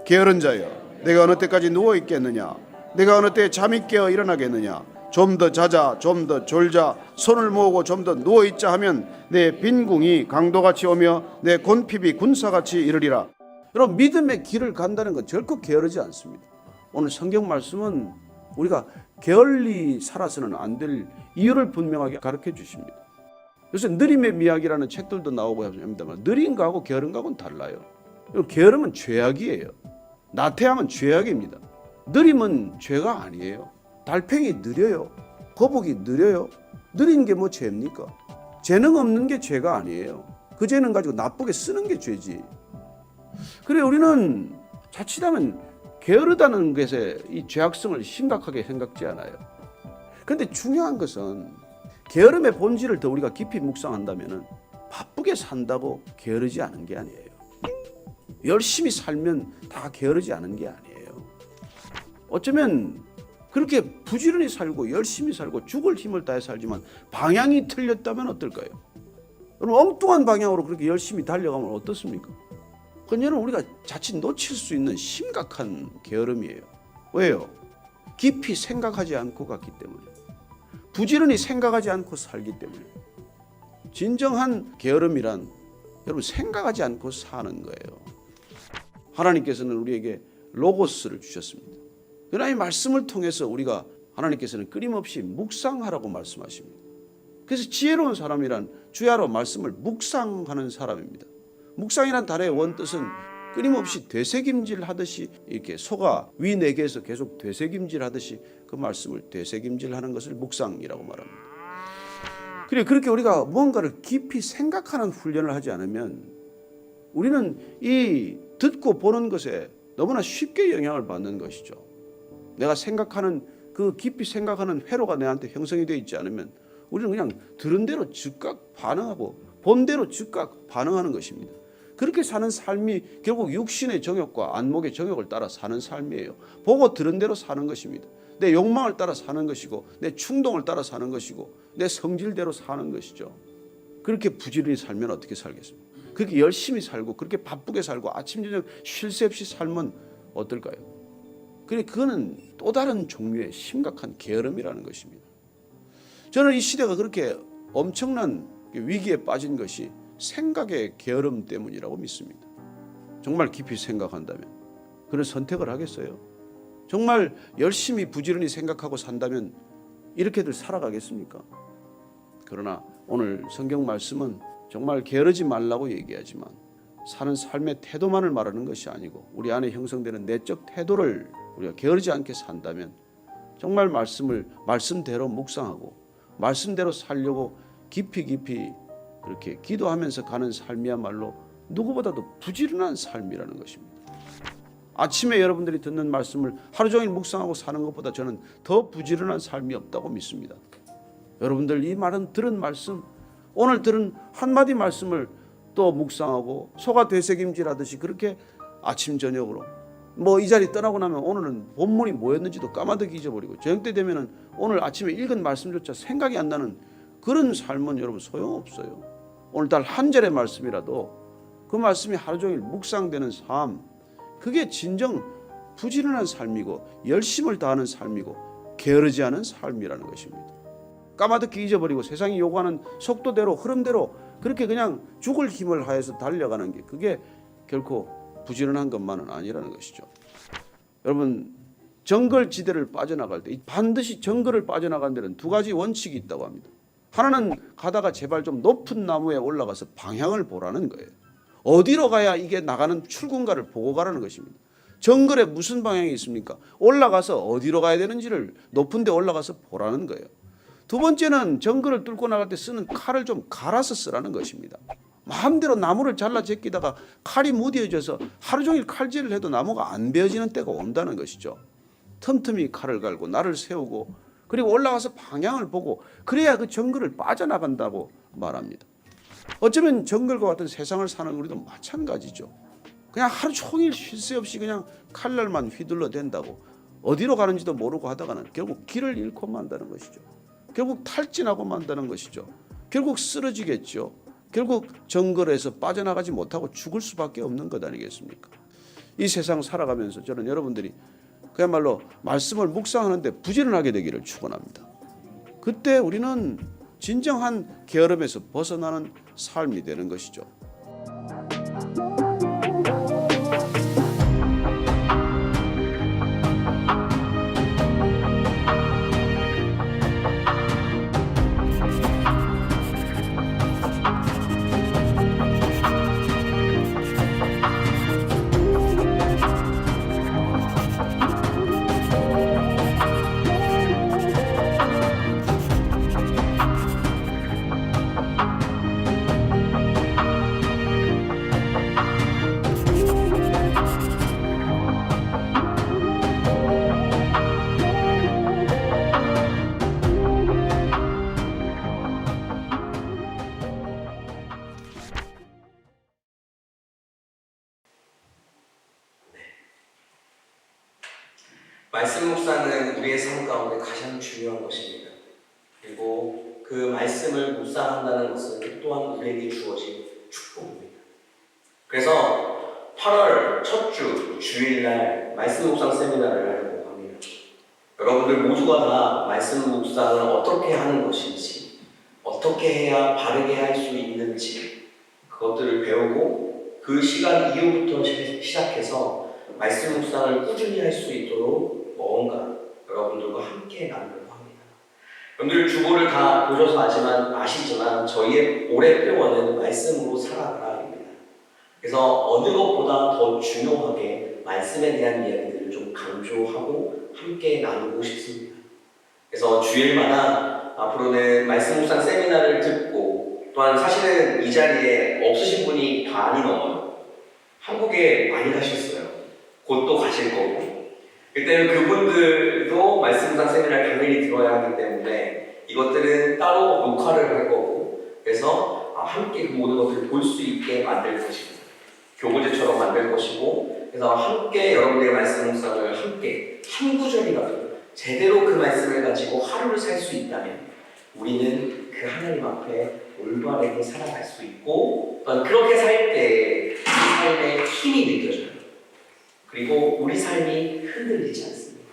게으른 자여, 내가 어느 때까지 누워 있겠느냐? 내가 어느 때 잠이 깨어 일어나겠느냐? 좀 더 자자, 좀 더 졸자, 손을 모으고 좀 더 누워 있자 하면 내 빈궁이 강도같이 오며 내 곤핍이 군사같이 이르리라. 여러분, 믿음의 길을 간다는 건 결코 게으르지 않습니다. 오늘 성경 말씀은 우리가 게을리 살아서는 안 될 이유를 분명하게 가르쳐 주십니다. 요새 느림의 미학이라는 책들도 나오고 합니다만 느린 거하고 게으른 거하고는 달라요. 게으름은 죄악이에요. 나태함은 죄악입니다. 느림은 죄가 아니에요. 달팽이 느려요. 거북이 느려요. 느린 게 뭐 죄입니까? 재능 없는 게 죄가 아니에요. 그 재능 가지고 나쁘게 쓰는 게 죄지. 그래, 우리는 자칫하면 게으르다는 것에 이 죄악성을 심각하게 생각지 않아요. 그런데 중요한 것은 게으름의 본질을 더 우리가 깊이 묵상한다면 바쁘게 산다고 게으르지 않은 게 아니에요. 열심히 살면 다 게으르지 않은 게 아니에요. 어쩌면 그렇게 부지런히 살고 열심히 살고 죽을 힘을 다해 살지만 방향이 틀렸다면 어떨까요? 여러분, 엉뚱한 방향으로 그렇게 열심히 달려가면 어떻습니까? 그건 우리가 자칫 놓칠 수 있는 심각한 게으름이에요. 왜요? 깊이 생각하지 않고 갔기 때문에, 부지런히 생각하지 않고 살기 때문에. 진정한 게으름이란 여러분 생각하지 않고 사는 거예요. 하나님께서는 우리에게 로고스를 주셨습니다. 그러나 이 말씀을 통해서 우리가 하나님께서는 끊임없이 묵상하라고 말씀하십니다. 그래서 지혜로운 사람이란 주야로 말씀을 묵상하는 사람입니다. 묵상이란 단어의 원뜻은 끊임없이 되새김질 하듯이 이렇게 소가 위 네 개에서 계속 되새김질 하듯이 그 말씀을 되새김질하는 것을 묵상이라고 말합니다. 그래, 그렇게 우리가 무언가를 깊이 생각하는 훈련을 하지 않으면 우리는 이 듣고 보는 것에 너무나 쉽게 영향을 받는 것이죠. 내가 생각하는 그 깊이 생각하는 회로가 내한테 형성이 되어 있지 않으면 우리는 그냥 들은 대로 즉각 반응하고 본 대로 즉각 반응하는 것입니다. 그렇게 사는 삶이 결국 육신의 정욕과 안목의 정욕을 따라 사는 삶이에요. 보고 들은 대로 사는 것입니다. 내 욕망을 따라 사는 것이고 내 충동을 따라 사는 것이고 내 성질대로 사는 것이죠. 그렇게 부지런히 살면 어떻게 살겠습니까? 그렇게 열심히 살고 그렇게 바쁘게 살고 아침 저녁 쉴 새 없이 살면 어떨까요? 그래, 그거는 또 다른 종류의 심각한 게으름이라는 것입니다. 저는 이 시대가 그렇게 엄청난 위기에 빠진 것이 생각의 게으름 때문이라고 믿습니다. 정말 깊이 생각한다면 그런 선택을 하겠어요? 정말 열심히 부지런히 생각하고 산다면 이렇게들 살아가겠습니까? 그러나 오늘 성경 말씀은 정말 게으르지 말라고 얘기하지만 사는 삶의 태도만을 말하는 것이 아니고 우리 안에 형성되는 내적 태도를 우리가 게으르지 않게 산다면 정말 말씀대로 묵상하고 말씀대로 살려고 깊이 그렇게 기도하면서 가는 삶이야말로 누구보다도 부지런한 삶이라는 것입니다. 아침에 여러분들이 듣는 말씀을 하루 종일 묵상하고 사는 것보다 저는 더 부지런한 삶이 없다고 믿습니다. 여러분들 이 말은 들은 말씀, 오늘 들은 한마디 말씀을 또 묵상하고 소가 되새김질하듯이 그렇게 아침 저녁으로 뭐 이 자리 떠나고 나면 오늘은 본문이 뭐였는지도 까마득히 잊어버리고 저녁 때 되면은 오늘 아침에 읽은 말씀조차 생각이 안 나는 그런 삶은 여러분 소용없어요. 오늘날 한 절의 말씀이라도 그 말씀이 하루 종일 묵상되는 삶, 그게 진정 부지런한 삶이고 열심을 다하는 삶이고 게으르지 않은 삶이라는 것입니다. 까마득히 잊어버리고 세상이 요구하는 속도대로 흐름대로 그렇게 그냥 죽을 힘을 하여서 달려가는 게 그게 결코 부지런한 것만은 아니라는 것이죠. 여러분 정글지대를 빠져나갈 때 반드시 정글을 빠져나가는 데는 두 가지 원칙이 있다고 합니다. 하나는 가다가 제발 좀 높은 나무에 올라가서 방향을 보라는 거예요. 어디로 가야 이게 나가는 출구인가를 보고 가라는 것입니다. 정글에 무슨 방향이 있습니까? 올라가서 어디로 가야 되는지를 높은 데 올라가서 보라는 거예요. 두 번째는 정글을 뚫고 나갈 때 쓰는 칼을 좀 갈아서 쓰라는 것입니다. 마음대로 나무를 잘라 제끼다가 칼이 무뎌져서 하루 종일 칼질을 해도 나무가 안 베어지는 때가 온다는 것이죠. 틈틈이 칼을 갈고 날을 세우고 그리고 올라가서 방향을 보고 그래야 그 정글을 빠져나간다고 말합니다. 어쩌면 정글과 같은 세상을 사는 우리도 마찬가지죠. 그냥 하루 종일 쉴 새 없이 그냥 칼날만 휘둘러 댄다고 어디로 가는지도 모르고 하다가는 결국 길을 잃고 만다는 것이죠. 결국 탈진하고 만다는 것이죠. 결국 쓰러지겠죠. 결국 정글에서 빠져나가지 못하고 죽을 수밖에 없는 것 아니겠습니까? 이 세상 살아가면서 저는 여러분들이 그야말로 말씀을 묵상하는데 부지런하게 되기를 축원합니다. 그때 우리는 진정한 게으름에서 벗어나는 삶이 되는 것이죠. 말씀 묵상은 우리의 삶 가운데 가장 중요한 것입니다. 그리고 그 말씀을 묵상한다는 것은 또한 우리에게 주어진 축복입니다. 그래서 8월 첫 주 주일날 말씀 묵상 세미나를 하려고 합니다. 여러분들 모두가 다 말씀 묵상을 어떻게 하는 것인지, 어떻게 해야 바르게 할 수 있는지 그것들을 배우고 그 시간 이후부터 시작해서 말씀 묵상을 꾸준히 할 수 있도록 뭔가 여러분들과 함께 나누려고 합니다. 여러분들 주보를 다 보셔서 아시지만 저희의 올해 표어는 말씀으로 살아가라입니다. 그래서 어느 것보다 더 중요하게 말씀에 대한 이야기들을 좀 강조하고 함께 나누고 싶습니다. 그래서 주일마다 앞으로는 말씀 묵상 세미나를 듣고 또한 사실은 이 자리에 없으신 분이 반이 넘어요. 한국에 많이 가셨어요. 곧 또 가실 거고 그때는 그분들도 말씀 묵상 세미나를 당연히 들어야 하기 때문에 이것들은 따로 녹화를 할 거고 그래서 함께 그 모든 것들을 볼 수 있게 만들 것입니다. 교보제처럼 만들 것이고 그래서 함께 여러분들의 말씀 묵상을 함께 한 구절이라도 제대로 그 말씀을 가지고 하루를 살 수 있다면 우리는 그 하나님 앞에 올바르게 살아갈 수 있고 또한 그렇게 살 때 이 삶의 힘이 느껴져요. 그리고 우리 삶이 흔들리지 않습니다.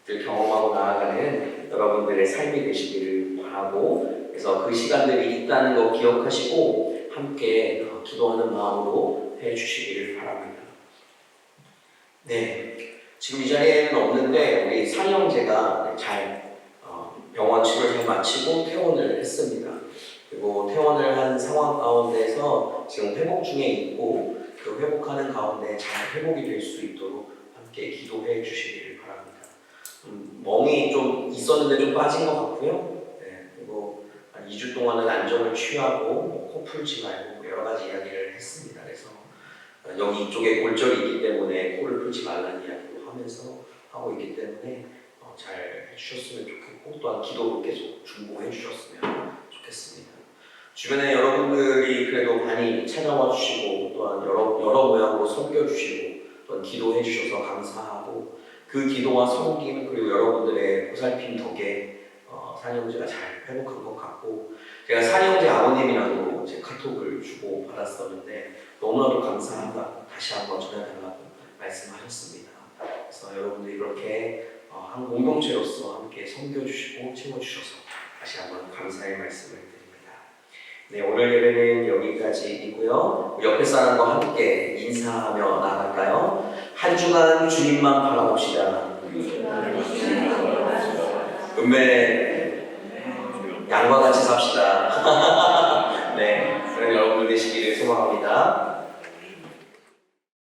늘 경험하고 나아가는 여러분들의 삶이 되시기를 바라고 그래서 그 시간들이 있다는 거 기억하시고 함께 기도하는 마음으로 해주시기를 바랍니다. 네, 지금 이 자리에는 없는데 우리 상희 형제가 잘 병원 치료를 잘 마치고 퇴원을 했습니다. 그리고 퇴원을 한 상황 가운데서 지금 회복 중에 있고 그 회복하는 가운데 잘 회복이 될 수 있도록 함께 기도해 주시기를 바랍니다. 멍이 좀 있었는데 좀 빠진 것 같고요. 네, 그리고 2주 동안은 안정을 취하고 코 풀지 말고 여러 가지 이야기를 했습니다. 그래서 여기 이쪽에 골절이 있기 때문에 코를 풀지 말라는 이야기도 하면서 하고 있기 때문에 잘 해주셨으면 좋겠고 또한 기도로 계속 중보해 주셨으면 좋겠습니다. 주변에 여러분들이 그래도 많이 찾아와 주시고 또한 여러 모양으로 섬겨주시고 또한 기도해 주셔서 감사하고 그 기도와 섬김 그리고 여러분들의 보살핌 덕에 산형제가 잘 회복한 것 같고 제가 산형제 아버님이라고 제 카톡을 주고 받았었는데 너무나도 감사하다고 다시 한번 전해달라고 말씀하셨습니다. 그래서 여러분들이 이렇게 한 공동체로서 함께 섬겨주시고 채워주셔서 다시 한번 감사의 말씀을 드립니다. 네, 오늘 예배는 여기까지이고요. 옆에 사람과 함께 인사하며 나갈까요? 한 주간 주님만 바라봅시다. 은혜 양과 같이 삽시다. 네, 그런 여러분들 되시기를 소망합니다.